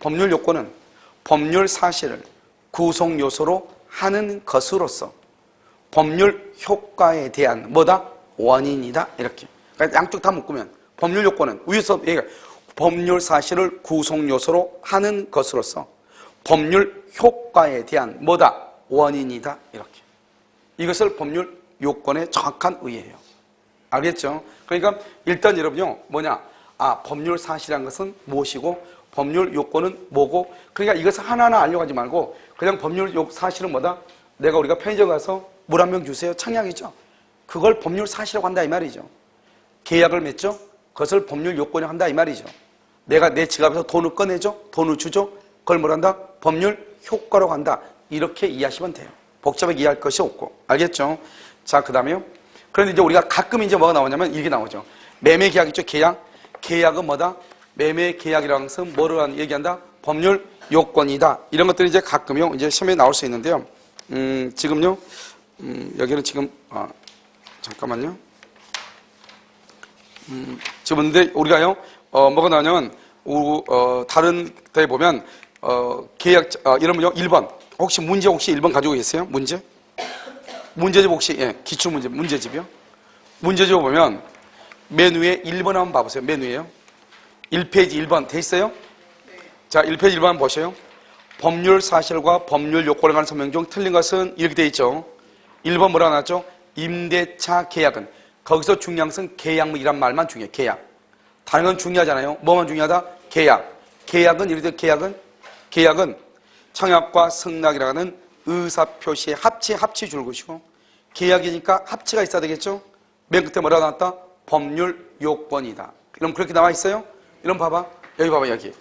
법률 요건은 법률 사실을 구성 요소로 하는 것으로서 법률 효과에 대한 뭐다? 원인이다. 이렇게. 그러니까 양쪽 다 묶으면 법률 요건은 위에서 법률 사실을 구성 요소로 하는 것으로서 법률 효과에 대한 뭐다? 원인이다. 이렇게. 이것을 법률 요건의 정확한 의의예요. 알겠죠? 그러니까 일단 여러분요. 뭐냐? 아, 법률 사실이란 것은 무엇이고 법률 요건은 뭐고 그러니까 이것을 하나하나 알려가지 말고 그냥 법률 사실은 뭐다? 우리가 편의점 가서 물 한 병 주세요. 청약이죠. 그걸 법률 사실이라고 한다 이 말이죠. 계약을 맺죠. 그것을 법률 요건이라고 한다 이 말이죠. 내가 내 지갑에서 돈을 꺼내죠. 돈을 주죠. 그걸 뭐란다? 법률 효과라고 한다. 이렇게 이해하시면 돼요. 복잡하게 이해할 것이 없고. 알겠죠? 자, 그 다음에요. 그런데 이제 우리가 가끔 이제 뭐가 나오냐면 이렇게 나오죠. 매매 계약 있죠? 계약. 계약은 뭐다? 매매 계약이라는 것은 뭐를 얘기한다? 법률 요건이다. 이런 것들이 이제 가끔요. 이제 시험에 나올 수 있는데요. 지금요. 여기는 지금, 잠깐만요. 지금 근데 우리가요. 뭐가 나오냐면, 다른 데 보면, 계약, 이러면요. 1번. 혹시 문제 혹시 1번 가지고 계세요? 문제? 문제집 혹시, 예, 기출문제, 문제집이요? 문제집 보면, 맨 위에 1번 한번 봐보세요. 맨 위에요. 1페이지 1번 돼 있어요? 네. 자, 1페이지 1번 한번 보세요. 법률 사실과 법률 요건에 관한 설명 중 틀린 것은 이렇게 돼 있죠. 1번 뭐라고 나왔죠? 임대차 계약은. 거기서 중요한 것은 계약이란 말만 중요해. 계약. 다른 건 중요하잖아요. 뭐만 중요하다? 계약. 계약은 이렇게 계약은 청약과 승낙이라는 의사표시의 합치 줄 것이고, 계약이니까 합치가 있어야 되겠죠? 맨 끝에 뭐라고 나왔다? 법률 요건이다. 그럼 그렇게 나와 있어요? 이런 봐봐. 여기 봐봐, 여기.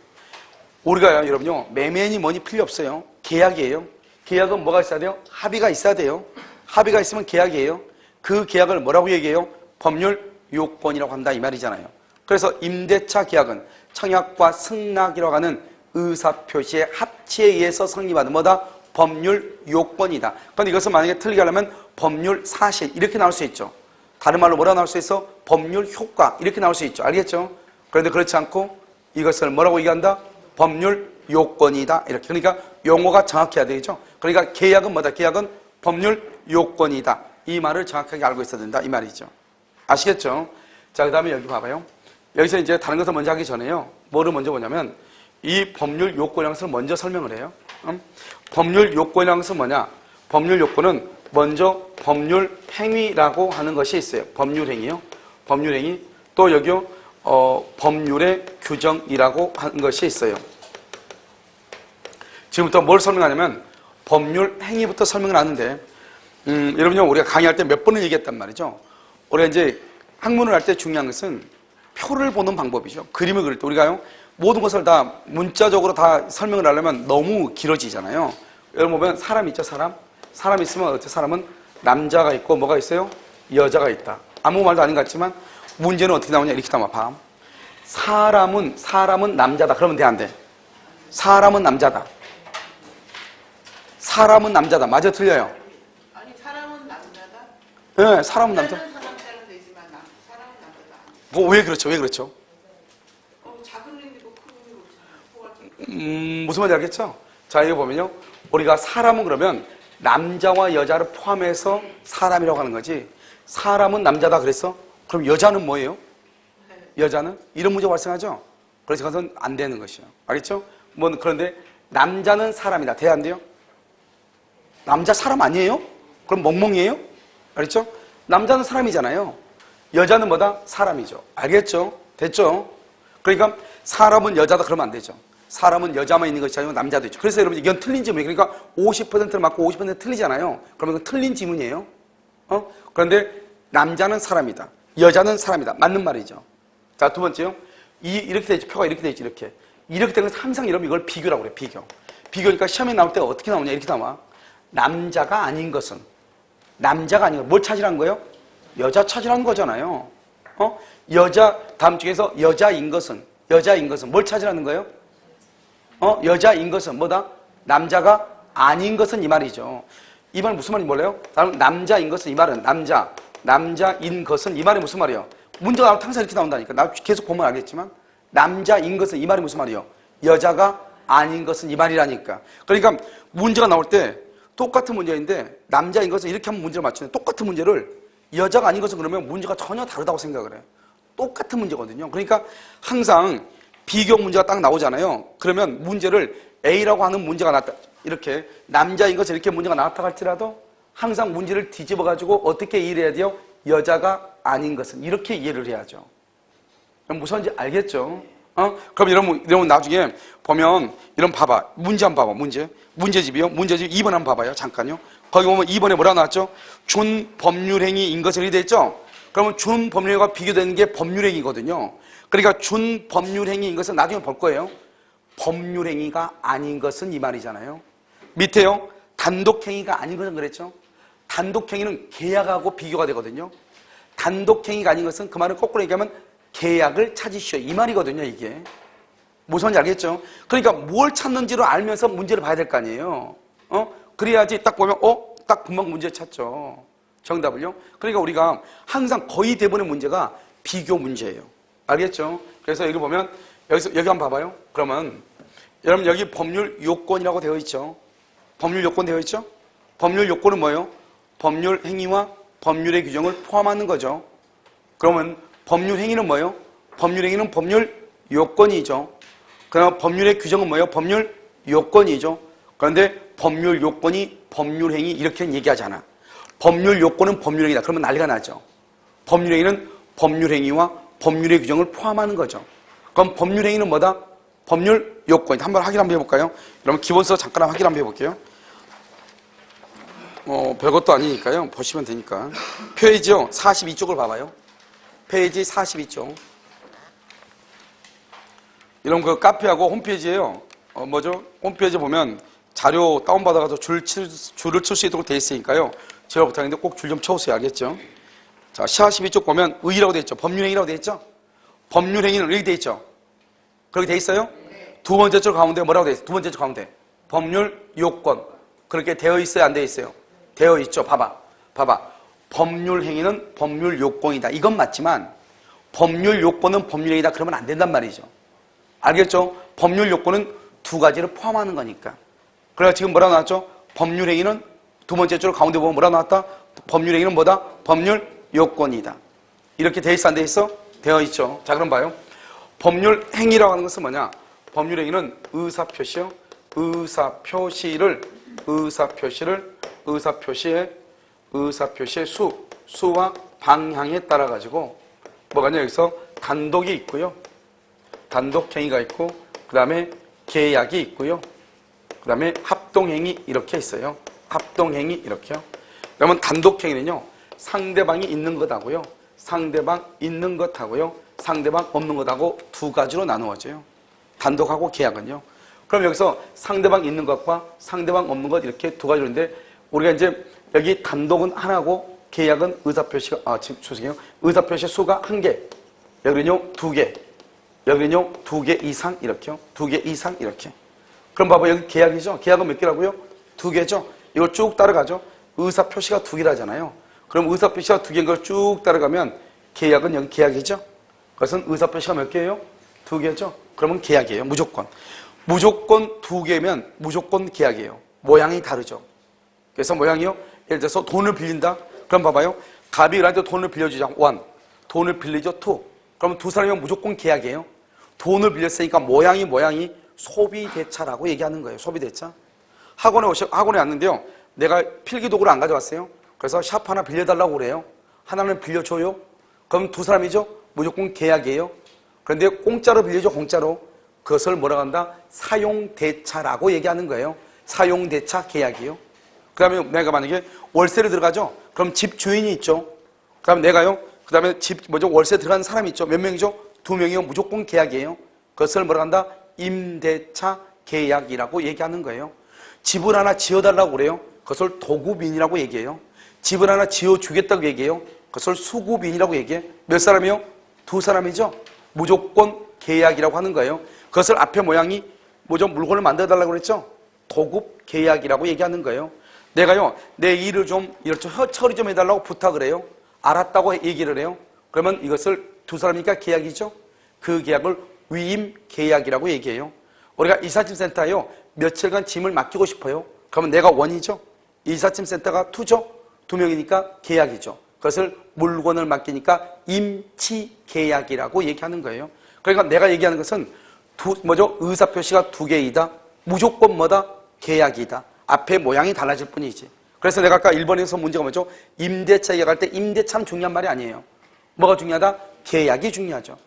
우리가요, 여러분요, 매매니 뭐니 필요 없어요. 계약이에요. 계약은 뭐가 있어야 돼요? 합의가 있어야 돼요. 합의가 있으면 계약이에요. 그 계약을 뭐라고 얘기해요? 법률 요건이라고 한다, 이 말이잖아요. 그래서 임대차 계약은 청약과 승낙이라고 하는 의사표시의 합치에 의해서 성립하는 뭐다? 법률 요건이다. 그런데 이것을 만약에 틀리게 하려면 법률 사실, 이렇게 나올 수 있죠. 다른 말로 뭐라고 나올 수 있어? 법률 효과, 이렇게 나올 수 있죠. 알겠죠? 그런데 그렇지 않고 이것을 뭐라고 얘기한다? 법률 요건이다. 이렇게. 그러니까 용어가 정확해야 되죠. 그러니까 계약은 뭐다? 계약은 법률 요건이다. 이 말을 정확하게 알고 있어야 된다. 이 말이죠. 아시겠죠? 자, 그 다음에 여기 봐봐요. 여기서 이제 다른 것을 먼저 하기 전에요. 뭐를 먼저 보냐면 이 법률 요건이라는 것을 먼저 설명을 해요. 법률 요건이라는 것은 뭐냐? 법률 요건은 먼저 법률 행위라고 하는 것이 있어요. 법률 행위요. 법률 행위. 또 여기요. 법률의 규정이라고 하는 것이 있어요. 지금부터 뭘 설명하냐면 법률 행위부터 설명을 하는데, 여러분요, 우리가 강의할 때 몇 번을 얘기했단 말이죠. 우리가 이제 학문을 할 때 중요한 것은 표를 보는 방법이죠. 그림을 그릴 때 우리가요, 모든 것을 다 문자적으로 다 설명을 하려면 너무 길어지잖아요. 여러분 보면 사람 있죠, 사람? 사람 있으면 어째 사람은 남자가 있고 뭐가 있어요? 여자가 있다. 아무 말도 아닌 것 같지만 문제는 어떻게 나오냐? 이렇게 나와 봐. 사람은 남자다. 그러면 돼, 안 돼? 사람은 남자다. 사람은 남자다. 맞아, 틀려요? 아니, 사람은 남자다? 네, 사람은 남자. 사람은 되지만 사람은 남자다. 뭐, 왜 그렇죠? 왜 그렇죠? 작은 의미고 큰 의미고 무슨 말인지 알겠죠? 자, 이거 보면요. 우리가 사람은 그러면 남자와 여자를 포함해서 사람이라고 하는 거지. 사람은 남자다 그랬어? 그럼 여자는 뭐예요? 여자는? 이런 문제가 발생하죠? 그래서 그것은 안 되는 것이에요. 알겠죠? 그런데 남자는 사람이다. 돼야 안 돼요? 남자 사람 아니에요? 그럼 멍멍이에요? 알겠죠? 남자는 사람이잖아요. 여자는 뭐다? 사람이죠. 알겠죠? 됐죠? 그러니까 사람은 여자다 그러면 안 되죠. 사람은 여자만 있는 것이 아니고 남자도 있죠. 그래서 여러분 이건 틀린 질문이에요. 그러니까 50%를 맞고 50% 틀리잖아요. 그러면 이건 틀린 질문이에요. 그런데 남자는 사람이다. 여자는 사람이다. 맞는 말이죠. 자, 두 번째요. 이렇게 되죠. 표가 이렇게 되죠. 이렇게 되는 건 항상 여러분 이걸 비교라고 그래요. 비교니까 시험에 나올 때 어떻게 나오냐? 이렇게 나와. 남자가 아닌 것은 뭘 찾으라는 거예요? 여자 찾으라는 거잖아요. 다음 중에서 여자인 것은 뭘 찾으라는 거예요? 여자인 것은 뭐다? 남자가 아닌 것은 이 말이죠. 이 말은 무슨 말인지 몰라요? 다음 남자인 것은 이 말은 남자인 것은 이 말이 무슨 말이에요? 문제가 나오면 항상 이렇게 나온다니까. 나 계속 보면 알겠지만 남자인 것은 이 말이 무슨 말이에요? 여자가 아닌 것은 이 말이라니까. 그러니까 문제가 나올 때 똑같은 문제인데 남자인 것은 이렇게 하면 문제를 맞추는데 똑같은 문제를 여자가 아닌 것은 그러면 문제가 전혀 다르다고 생각을 해요. 똑같은 문제거든요. 그러니까 항상 비교 문제가 딱 나오잖아요. 그러면 문제를 A라고 하는 문제가 나왔다. 이렇게 남자인 것은 이렇게 문제가 나왔다 할지라도 항상 문제를 뒤집어가지고 어떻게 이해를 해야 돼요? 여자가 아닌 것은 이렇게 이해를 해야죠. 무슨 말인지 알겠죠? 그럼 이러면 나중에 보면 이런 봐봐. 문제 한번 봐봐. 문제집이요. 문제집 2번 한번 봐봐요. 잠깐요. 거기 보면 2번에 뭐라 나왔죠? 준법률행위인 것을 이렇게 돼 있죠? 그러면 준법률행위가 비교되는 게 법률행위거든요. 그러니까 준법률행위인 것은 나중에 볼 거예요. 법률행위가 아닌 것은 이 말이잖아요. 밑에요. 단독행위가 아닌 것은 그랬죠. 단독행위는 계약하고 비교가 되거든요. 단독행위가 아닌 것은 그 말은 거꾸로 얘기하면 계약을 찾으시오 이 말이거든요. 이게 무슨 말인지 알겠죠? 그러니까 뭘 찾는지를 알면서 문제를 봐야 될 거 아니에요. 그래야지 딱 보면 딱 금방 문제 찾죠. 정답을요. 그러니까 우리가 항상 거의 대부분의 문제가 비교 문제예요. 알겠죠? 그래서 여기 보면 여기 한번 봐봐요. 그러면 여러분 여기 법률 요건이라고 되어 있죠. 법률 요건 되어 있죠? 법률 요건은 뭐예요? 법률 행위와 법률의 규정을 포함하는 거죠. 그러면 법률 행위는 뭐예요? 법률 행위는 법률 요건이죠. 그럼 법률의 규정은 뭐예요? 법률 요건이죠. 그런데 법률 요건이 법률 행위 이렇게는 얘기하잖아. 법률 요건은 법률 행위다. 그러면 난리가 나죠. 법률 행위는 법률 행위와 법률의 규정을 포함하는 거죠. 그럼 법률 행위는 뭐다? 법률 요건이다. 한번 확인 한번 해볼까요? 여러분 기본서 잠깐 확인 한번 해볼게요. 별것도 아니니까요. 보시면 되니까. 페이지요. 42쪽을 봐봐요. 페이지 42쪽. 이런 그 카페하고 홈페이지에요. 홈페이지 보면 자료 다운받아가지고 줄을 칠 수 있도록 되어 있으니까요. 제가 부탁인데 꼭 줄 좀 쳐오세요. 알겠죠? 자, 42쪽 보면 의라고 되어 있죠. 법률행위라고 되어 있죠? 법률행위는 의 되어 있죠? 그렇게 되어 있어요? 두 번째 줄 가운데 뭐라고 되어 있어요? 두 번째 줄 가운데. 법률 요건. 그렇게 되어 있어요? 안 되어 있어요? 되어 있죠. 봐봐. 법률행위는 법률 요건이다. 이건 맞지만 법률 요건은 법률행위다. 그러면 안 된단 말이죠. 알겠죠? 법률 요건은 두 가지를 포함하는 거니까. 그래서 지금 뭐라고 나왔죠? 법률행위는 두 번째 줄 가운데 보면 뭐라고 나왔다? 법률행위는 뭐다? 법률 요건이다. 이렇게 돼 있어 안 돼 있어? 되어 있죠. 자 그럼 봐요. 법률행위라고 하는 것은 뭐냐? 법률행위는 의사표시요. 의사표시의 수와 방향에 따라 가지고 뭐가냐 여기서 단독이 있고요. 단독행위가 있고 그 다음에 계약이 있고요. 그 다음에 합동행위 이렇게 있어요. 합동행위 이렇게요. 그러면 단독행위는요. 상대방이 있는 것하고요. 상대방 있는 것하고요. 상대방 없는 것하고 두 가지로 나누어져요. 단독하고 계약은요. 그럼 여기서 상대방 있는 것과 상대방 없는 것 이렇게 두 가지로 있는데 우리가 이제 여기 단독은 하나고 계약은 의사표시가 죄송해요. 의사표시 수가 한 개. 여기는요 두 개. 여기는요 두 개 이상 이렇게요. 두 개 이상 이렇게. 그럼 봐봐 여기 계약이죠. 계약은 몇 개라고요? 두 개죠. 이걸 쭉 따라가죠. 의사표시가 두 개라잖아요. 그럼 의사표시가 두 개인 걸 쭉 따라가면 계약은 여기 계약이죠. 그것은 의사표시가 몇 개예요? 두 개죠. 그러면 계약이에요. 무조건. 무조건 두 개면 무조건 계약이에요. 모양이 다르죠. 그래서 모양이요. 예를 들어서 돈을 빌린다. 그럼 봐봐요. 갑이 을한테 돈을 빌려주자. 원. 돈을 빌리죠. 투. 그러면 두 사람이면 무조건 계약이에요. 돈을 빌렸으니까 모양이 소비대차라고 얘기하는 거예요. 소비대차. 학원에 왔는데요. 내가 필기도구를 안 가져왔어요. 그래서 샵 하나 빌려달라고 그래요. 하나는 빌려줘요. 그럼 두 사람이죠. 무조건 계약이에요. 그런데 공짜로 빌려줘. 공짜로. 그것을 뭐라고 한다? 사용대차라고 얘기하는 거예요. 사용대차 계약이요. 그 다음에 내가 만약에 월세를 들어가죠. 그럼 집 주인이 있죠. 그 다음에 내가요. 그 다음에 월세 들어가는 사람이 있죠. 몇 명이죠? 두 명이요. 무조건 계약이에요. 그것을 뭐라고 한다? 임대차 계약이라고 얘기하는 거예요. 집을 하나 지어달라고 그래요. 그것을 도급인이라고 얘기해요. 집을 하나 지어주겠다고 얘기해요. 그것을 수급인이라고 얘기해. 몇 사람이요? 두 사람이죠. 무조건 계약이라고 하는 거예요. 그것을 앞에 모양이 물건을 만들어달라고 그랬죠. 도급 계약이라고 얘기하는 거예요. 내가요 내 일을 좀 이렇게 처리 좀 해달라고 부탁을 해요. 알았다고 얘기를 해요. 그러면 이것을 두 사람이니까 계약이죠. 그 계약을 위임 계약이라고 얘기해요. 우리가 이삿짐 센터에요 며칠간 짐을 맡기고 싶어요. 그러면 내가 원이죠. 이삿짐 센터가 투죠. 두 명이니까 계약이죠. 그것을 물건을 맡기니까 임치 계약이라고 얘기하는 거예요. 그러니까 내가 얘기하는 것은 의사표시가 두 개이다. 무조건 뭐다? 계약이다. 앞에 모양이 달라질 뿐이지. 그래서 내가 아까 1번에서 문제가 뭐죠? 임대차 얘기할 때 임대차는 중요한 말이 아니에요. 뭐가 중요하다? 계약이 중요하죠.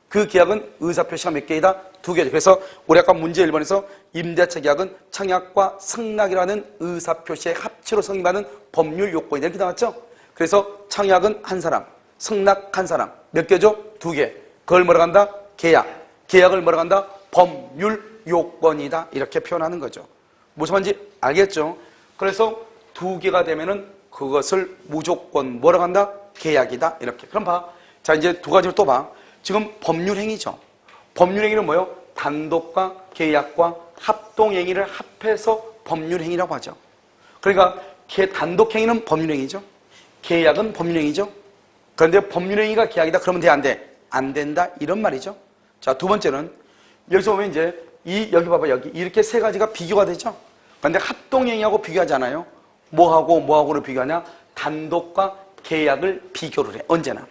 그 계약은 의사표시가 몇 개이다? 두 개죠. 그래서 우리 아까 문제 1번에서 임대차 계약은 청약과 승낙이라는 의사표시의 합치로 성립하는 법률 요건이다. 이렇게 나왔죠? 그래서 청약은 한 사람, 승낙 한 사람. 몇 개죠? 두 개. 그걸 뭐라고 한다? 계약. 계약을 뭐라고 한다? 법률 요건이다. 이렇게 표현하는 거죠. 무슨 말인지 알겠죠? 그래서 두 개가 되면은 그것을 무조건 뭐라고 한다? 계약이다. 이렇게. 그럼 봐. 자, 이제 두 가지를 또 봐. 지금 법률행위죠. 법률행위는 뭐예요? 단독과 계약과 합동행위를 합해서 법률행위라고 하죠. 그러니까 단독행위는 법률행위죠. 계약은 법률행위죠. 그런데 법률행위가 계약이다. 그러면 돼? 안 돼? 안 된다. 이런 말이죠. 자, 두 번째는 여기서 보면 이제 여기 봐봐. 여기 이렇게 세 가지가 비교가 되죠. 그런데 합동행위하고 비교하잖아요. 뭐하고를 비교하냐? 단독과 계약을 비교를 해. 언제나.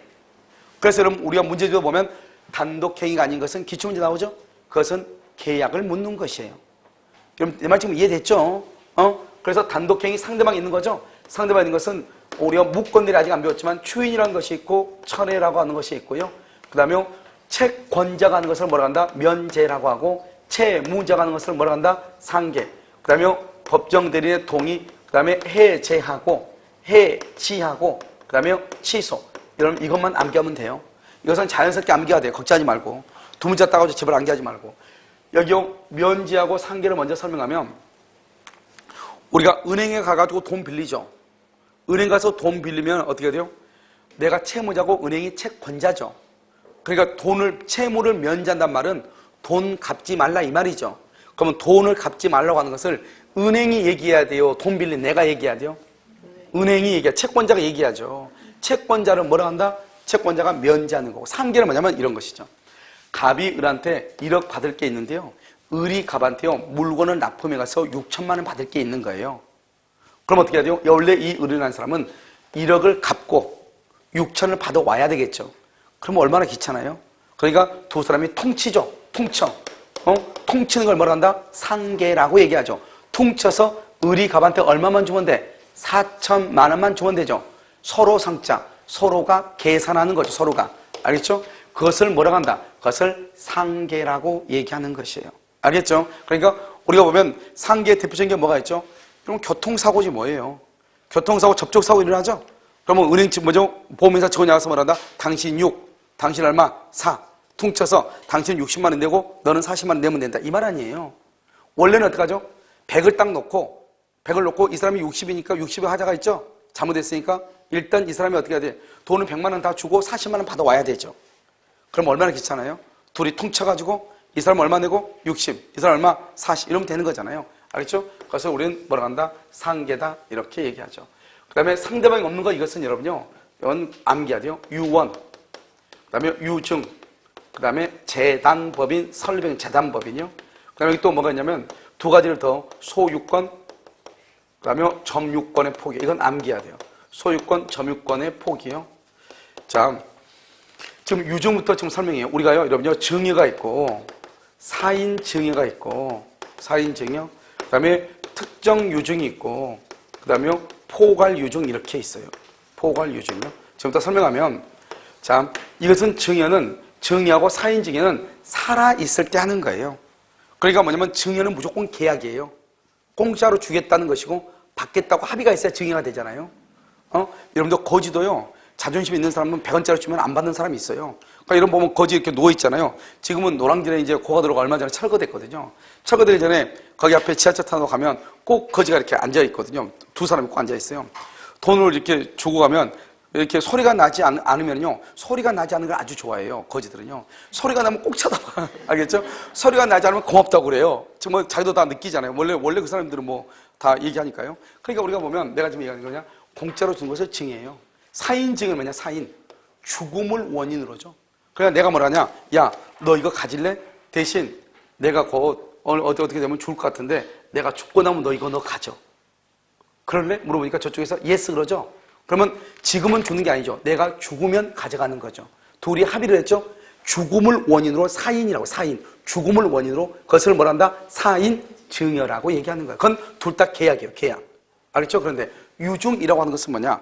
그래서 여러분 우리가 문제집에 보면 단독행위가 아닌 것은 기출문제 나오죠? 그것은 계약을 묻는 것이에요. 여러분 내 말 지금 이해됐죠? 그래서 단독행위 상대방이 있는 거죠? 상대방이 있는 것은 우리가 무권들이 아직 안 배웠지만 추인이라는 것이 있고 철회라고 하는 것이 있고요. 그 다음에 채권자가 하는 것을 뭐라고 한다? 면제라고 하고 채무자가 하는 것을 뭐라고 한다? 상계. 그 다음에 법정대리인의 동의, 그 다음에 해제하고 해지하고 그 다음에 취소. 여러분 이것만 암기하면 돼요. 이것은 자연스럽게 암기가 돼요. 걱정하지 말고. 두 문자 따가지고 제발 암기하지 말고. 여기요 면제하고 상계를 먼저 설명하면 우리가 은행에 가가지고 돈 빌리죠. 은행 가서 돈 빌리면 어떻게 돼요? 내가 채무자고 은행이 채권자죠. 그러니까 채무를 면제한단 말은 돈 갚지 말라 이 말이죠. 그러면 돈을 갚지 말라고 하는 것을 은행이 얘기해야 돼요? 돈 빌린 내가 얘기해야 돼요? 은행이 얘기해. 채권자가 얘기하죠. 채권자를 뭐라 한다? 채권자가 면제하는 거고. 상계는 뭐냐면 이런 것이죠. 갑이 을한테 1억 받을 게 있는데요. 을이 갑한테요. 물건을 납품해 가서 6천만 원 받을 게 있는 거예요. 그럼 어떻게 해야 돼요? 원래 이 을이라는 사람은 1억을 갚고 6천을 받아와야 되겠죠. 그럼 얼마나 귀찮아요? 그러니까 두 사람이 통치죠. 통쳐. 통치는 걸 뭐라 한다? 상계라고 얘기하죠. 퉁쳐서 을이 갑한테 얼마만 주면 돼? 4천만 원만 주면 되죠. 서로 상자, 서로가 계산하는 거죠. 서로가. 알겠죠? 그것을 뭐라고 한다? 그것을 상계라고 얘기하는 것이에요. 알겠죠? 그러니까 우리가 보면 상계의 대표적인 게 뭐가 있죠? 그럼 교통사고지 뭐예요? 교통사고, 접촉사고 일어나죠? 그러면 은행 뭐죠? 보험회사 직원이 나가서 뭐란다? 당신 6, 당신 얼마? 4. 퉁쳐서 당신은 60만 원 내고 너는 40만 원 내면 된다. 이 말 아니에요. 원래는 어떡하죠? 100을 딱 놓고 100을 놓고 이 사람이 60이니까 60의 하자가 있죠? 잘못했으니까 일단 이 사람이 어떻게 해야 돼? 돈을 100만 원 다 주고 40만 원 받아와야 되죠. 그럼 얼마나 귀찮아요? 둘이 퉁쳐가지고 이 사람 얼마 내고 60, 이 사람 얼마 40 이러면 되는 거잖아요. 알겠죠? 그래서 우리는 뭐라 한다? 상계다 이렇게 얘기하죠. 그 다음에 상대방이 없는 거 이것은 여러분요 이건 암기해야 돼요. 유원, 그 다음에 유증, 그 다음에 재단법인, 설립형 재단법인이요. 그 다음에 여기 또 뭐가 있냐면 두 가지를 더 소유권, 그 다음에 점유권의 포기. 이건 암기해야 돼요. 소유권, 점유권의 포기요. 자, 지금 유증부터 지금 설명해요. 우리가요, 여러분요, 증여가 있고, 사인 증여가 있고, 사인 증여, 그 다음에 특정 유증이 있고, 그 다음에 포괄 유증 이렇게 있어요. 포괄 유증이요. 지금부터 설명하면, 자, 이것은 증여하고 사인 증여는 살아있을 때 하는 거예요. 그러니까 뭐냐면 증여는 무조건 계약이에요. 공짜로 주겠다는 것이고 받겠다고 합의가 있어야 증여가 되잖아요. 여러분들 거지도요. 자존심 있는 사람은 100원짜리 주면 안 받는 사람이 있어요. 그러니까 이런 보면 거지 이렇게 누워 있잖아요. 지금은 노량진에 이제 고가도로가 얼마 전에 철거됐거든요. 철거되기 전에 거기 앞에 지하철 타고 가면 꼭 거지가 이렇게 앉아 있거든요. 두 사람이 꼭 앉아 있어요. 돈을 이렇게 주고 가면 이렇게 소리가 나지 않으면요. 소리가 나지 않는 걸 아주 좋아해요. 거지들은요. 소리가 나면 꼭 쳐다봐. 알겠죠? 소리가 나지 않으면 고맙다고 그래요. 정말 자기도 다 느끼잖아요. 원래 그 사람들은 뭐 다 얘기하니까요. 그러니까 우리가 보면 내가 지금 얘기하는 거냐? 공짜로 준 것을 증여해요. 사인증은 뭐냐? 사인. 죽음을 원인으로죠. 그러니까 내가 뭐라냐? 야, 너 이거 가질래? 대신 내가 곧 어떻게 되면 죽을 것 같은데 내가 죽고 나면 너 이거 너 가져. 그럴래? 물어보니까 저쪽에서 예스 그러죠? 그러면 지금은 주는 게 아니죠. 내가 죽으면 가져가는 거죠. 둘이 합의를 했죠. 죽음을 원인으로 사인이라고 사인. 죽음을 원인으로 그것을 뭐란다? 사인 증여라고 얘기하는 거예요. 그건 둘 다 계약이에요. 계약. 알겠죠? 그런데 유증이라고 하는 것은 뭐냐?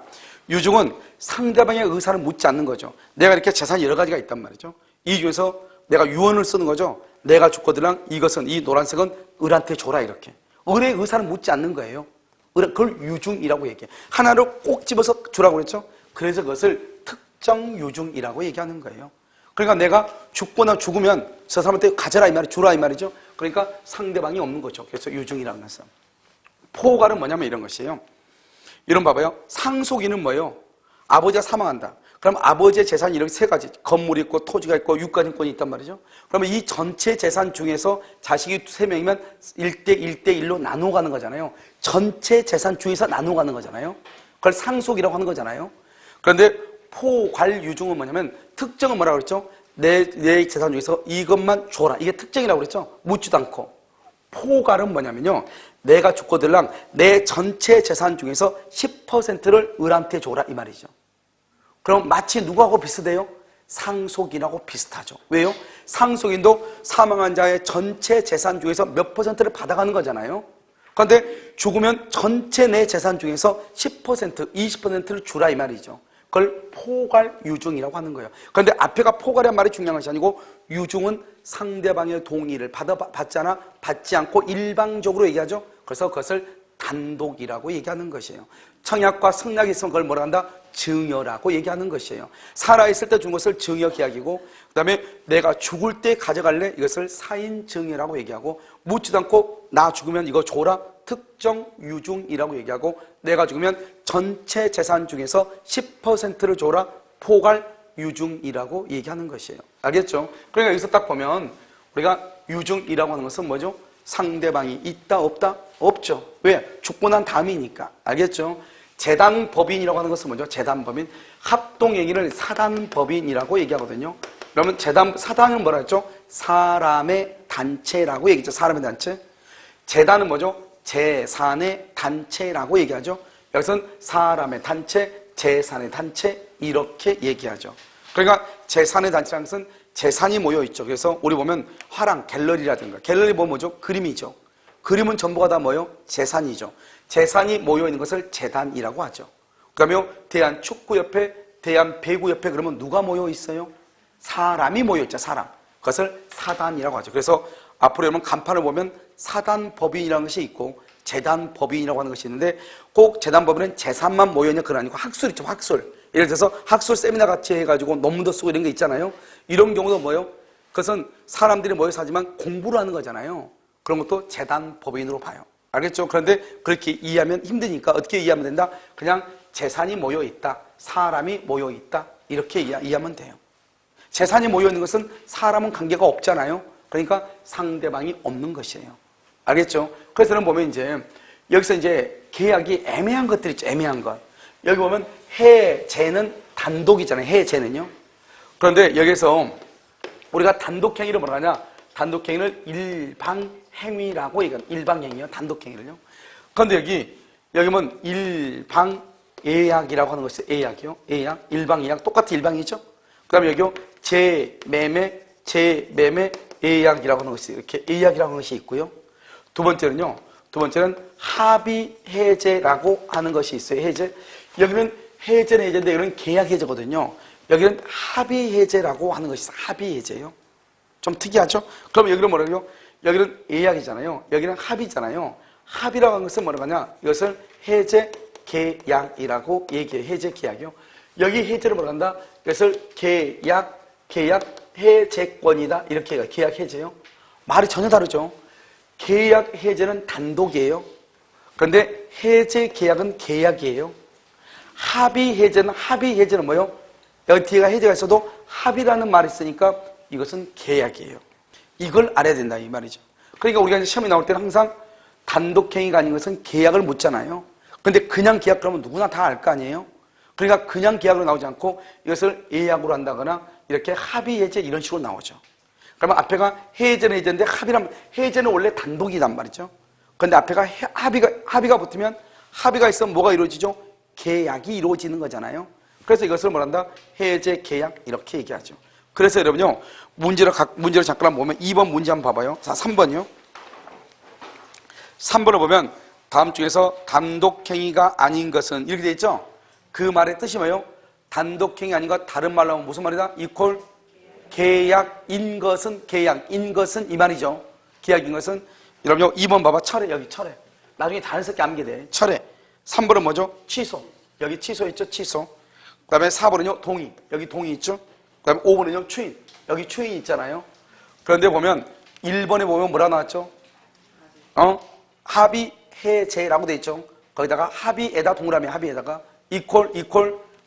유증은 상대방의 의사를 묻지 않는 거죠. 내가 이렇게 재산이 여러 가지가 있단 말이죠. 이 중에서 내가 유언을 쓰는 거죠. 내가 죽거들랑 이것은 이 노란색은 을한테 줘라 이렇게. 을의 의사를 묻지 않는 거예요. 그걸 유증이라고 얘기해. 하나를 꼭 집어서 주라고 그랬죠. 그래서 그것을 특정 유증이라고 얘기하는 거예요. 그러니까 내가 죽거나 죽으면 저 사람한테 가져라 이 말이 주라 이 말이죠. 그러니까 상대방이 없는 거죠. 그래서 유증이라는 것은. 포괄은 뭐냐면 이런 것이에요. 이런 봐봐요. 상속인은 뭐예요? 아버지가 사망한다. 그럼 아버지의 재산이 이렇게 세 가지. 건물이 있고 토지가 있고 유가증권이 있단 말이죠. 그러면 이 전체 재산 중에서 자식이 3명이면 1대1로 나눠가는 거잖아요. 전체 재산 중에서 나눠가는 거잖아요. 그걸 상속이라고 하는 거잖아요. 그런데 포괄유중은 뭐냐면 특정은 뭐라고 그랬죠? 내 재산 중에서 이것만 줘라. 이게 특정이라고 그랬죠? 묻지도 않고. 포괄은 뭐냐면요. 내가 죽고들랑 내 전체 재산 중에서 10%를 을한테 줘라 이 말이죠. 그럼 마치 누구하고 비슷해요? 상속인하고 비슷하죠. 왜요? 상속인도 사망한 자의 전체 재산 중에서 몇 %를 받아가는 거잖아요. 그런데 죽으면 전체 내 재산 중에서 10%, 20%를 주라 이 말이죠. 그걸 포괄유중이라고 하는 거예요. 그런데 앞에가 포괄이란 말이 중요한 것이 아니고 유중은 상대방의 동의를 받잖아 받지 않고 일방적으로 얘기하죠. 그래서 그것을 단독이라고 얘기하는 것이에요. 청약과 성약이 있으면 그걸 뭐라 한다? 증여라고 얘기하는 것이에요. 살아있을 때 준 것을 증여계약이고 그 다음에 내가 죽을 때 가져갈래? 이것을 사인증여라고 얘기하고 묻지도 않고 나 죽으면 이거 줘라? 특정유중이라고 얘기하고 내가 죽으면 전체 재산 중에서 10%를 줘라? 포괄유중이라고 얘기하는 것이에요. 알겠죠? 그러니까 여기서 딱 보면 우리가 유중이라고 하는 것은 뭐죠? 상대방이 있다 없다? 없죠. 왜? 죽고 난 다음이니까. 알겠죠? 재단법인이라고 하는 것은 뭐죠? 재단법인. 합동행위를 사단법인이라고 얘기하거든요. 그러면 사단은 뭐라 했죠? 사람의 단체라고 얘기했죠. 사람의 단체. 재단은 뭐죠? 재산의 단체라고 얘기하죠. 여기서는 사람의 단체, 재산의 단체 이렇게 얘기하죠. 그러니까 재산의 단체라는 것은 재산이 모여있죠. 그래서 우리 보면 화랑, 갤러리라든가 갤러리 보면 뭐죠? 그림이죠. 그림은 전부가 다 뭐예요? 재산이죠. 재산이 모여있는 것을 재단이라고 하죠. 그 다음에 대한축구협회, 대한배구협회 그러면 누가 모여있어요? 사람이 모여있죠. 사람. 그것을 사단이라고 하죠. 그래서 앞으로 여러분 간판을 보면 사단법인이라는 것이 있고 재단법인이라고 하는 것이 있는데 꼭 재단법인은 재산만 모여있는 그건 아니고 학술 있죠. 학술. 예를 들어서 학술 세미나 같이 해가지고 논문도 쓰고 이런 게 있잖아요. 이런 경우도 뭐예요? 그것은 사람들이 모여서 하지만 공부를 하는 거잖아요. 그런 것도 재단법인으로 봐요. 알겠죠? 그런데 그렇게 이해하면 힘드니까 어떻게 이해하면 된다? 그냥 재산이 모여있다. 사람이 모여있다. 이렇게 이해하면 돼요. 재산이 모여있는 것은 사람은 관계가 없잖아요. 그러니까 상대방이 없는 것이에요. 알겠죠? 그래서 저는 보면 이제 여기서 이제 계약이 애매한 것들이 있죠. 애매한 것. 여기 보면 해제는 단독이잖아요. 해제는요. 그런데 여기서 우리가 단독행위를 뭐라 하냐? 단독행위를 일방행위라고 얘기해요. 일방행위요. 단독행위를요. 그런데 여기 보면 일방예약이라고 하는 것이 있어요. 예약이요. 예약, 일방예약. 똑같은 일방이죠. 그 다음에 여기요. 재매매, 예약이라고 하는 것이 이렇게 예약이라고 하는 것이 있고요. 두 번째는 합의해제라고 하는 것이 있어요. 해제. 여기는 해제는 해제인데 여기는 계약해제거든요. 여기는 합의해제라고 하는 것이 있어요. 합의해제요. 좀 특이하죠? 그럼 여기는 뭐라고요? 여기는 예약이잖아요. 여기는 합의잖아요. 합의라고 하는 것은 뭐라고 하냐? 이것을 해제 계약이라고 얘기해요. 해제 계약이요. 여기 해제를 뭐라고 한다? 이것을 계약 해제권이다. 이렇게 해요. 계약 해제요. 말이 전혀 다르죠. 계약 해제는 단독이에요. 그런데 해제 계약은 계약이에요. 합의 해제는 뭐예요? 여기 뒤에가 해제가 있어도 합의라는 말이 있으니까 이것은 계약이에요. 이걸 알아야 된다 이 말이죠. 그러니까 우리가 이제 시험이 나올 때는 항상 단독행위가 아닌 것은 계약을 묻잖아요. 근데 그냥 계약 그러면 누구나 다 알 거 아니에요? 그러니까 그냥 계약으로 나오지 않고 이것을 예약으로 한다거나 이렇게 합의 해제 이런 식으로 나오죠. 그러면 앞에가 해제는 해제인데 해제는 원래 단독이란 말이죠. 그런데 앞에가 합의가 붙으면 합의가 있으면 뭐가 이루어지죠? 계약이 이루어지는 거잖아요. 그래서 이것을 뭐란다? 해제 계약 이렇게 얘기하죠. 그래서 여러분요 문제를 잠깐 보면 2번 문제 한번 봐봐요. 자, 3번이요. 3번을 보면 다음 중에서 단독행위가 아닌 것은 이렇게 돼 있죠. 그 말의 뜻이 뭐예요? 단독행위 아닌 것 다른 말로 하면 무슨 말이다? 이퀄 계약인 것은 계약인 것은 이 말이죠. 계약인 것은 여러분요 2번 봐봐. 철회 여기 철회. 나중에 자연스럽게 암기돼. 철회. 3번은 뭐죠? 취소. 여기 취소 있죠? 취소. 그 다음에 4번은요 동의. 여기 동의 있죠? 그 다음에 5번은요 추인. 여기 추인 있잖아요. 그런데 보면 1번에 보면 뭐라 나왔죠? 합의 해제라고 돼 있죠. 거기다가 합의에다 동그라미 합의에다가 이퀄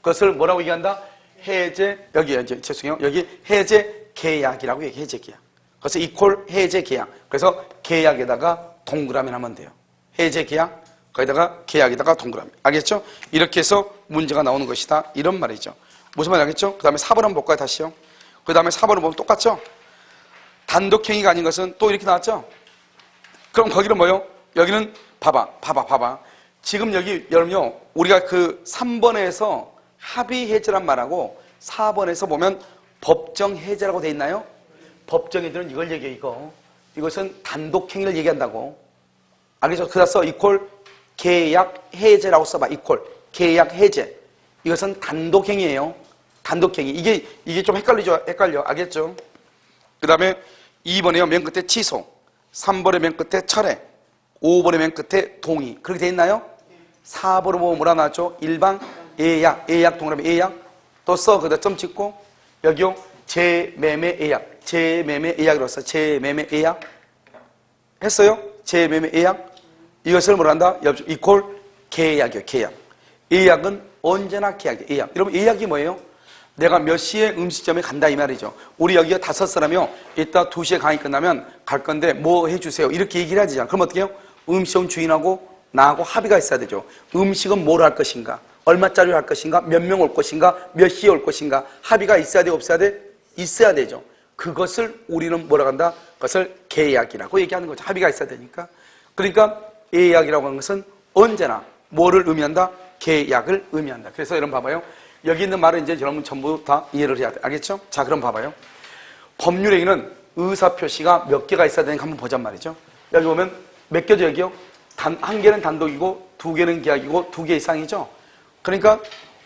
그것을 뭐라고 얘기한다? 해제 여기 이제 죄송해요. 여기 해제 계약이라고 얘기해. 해제 계약. 그래서 이퀄 해제 계약. 그래서 계약에다가 동그라미 하면 돼요. 해제 계약 거기다가 계약에다가 동그라미. 알겠죠? 이렇게 해서 문제가 나오는 것이다. 이런 말이죠. 무슨 말인지 알겠죠? 그 다음에 4번 한번 볼까요? 다시요. 그 다음에 4번을 보면 똑같죠? 단독행위가 아닌 것은 또 이렇게 나왔죠? 그럼 거기는 뭐요? 여기는 봐봐. 지금 여기 여러분요, 우리가 그 3번에서 합의해제란 말하고 4번에서 보면 법정해제라고 돼 있나요? 법정해제는 이걸 얘기해, 이거. 이것은 단독행위를 얘기한다고. 알겠죠? 그래서 이퀄 계약해제라고 써봐. 이퀄 계약해제. 이것은 단독행위예요. 단독행위. 이게 좀 헷갈려. 알겠죠? 그 다음에 2번에요. 맨 끝에 취소. 3번의 맨 끝에 철회. 5번의 맨 끝에 동의. 그렇게 돼 있나요? 4번으로 보면 뭐라 나왔죠? 일방 예약 동그라미 예약. 또 써. 그다음 점 찍고 여기요. 재매매 예약이라고 써. 재매매 예약. 했어요? 재매매 예약. 이것을 뭐라 한다? 이퀄 계약이요. 계약. 예약은 언제나 계약이에요. 예약. 여러분 예약이 뭐예요? 내가 몇 시에 음식점에 간다 이 말이죠. 우리 여기가 5사람이요. 이따 2시에 강의 끝나면 갈 건데 뭐 해주세요. 이렇게 얘기를 하지. 그럼 어떻게 해요? 음식점 주인하고 나하고 합의가 있어야 되죠. 음식은 뭘 할 것인가? 얼마짜리 할 것인가? 몇 명 올 것인가? 몇 시에 올 것인가? 합의가 있어야 돼? 없어야 돼? 있어야 되죠. 그것을 우리는 뭐라고 한다? 그것을 계약이라고 얘기하는 거죠. 합의가 있어야 되니까. 그러니까 예약이라고 하는 것은 언제나 뭐를 의미한다? 계약을 의미한다. 그래서 여러분 봐봐요. 여기 있는 말은 이제 여러분 전부 다 이해를 해야 돼. 알겠죠? 자, 그럼 봐봐요. 법률행위는 의사표시가 몇 개가 있어야 되는가 한번 보잔 말이죠. 여기 보면 몇 개죠, 여기요? 한 개는 단독이고, 2개는 계약이고, 2개 이상이죠? 그러니까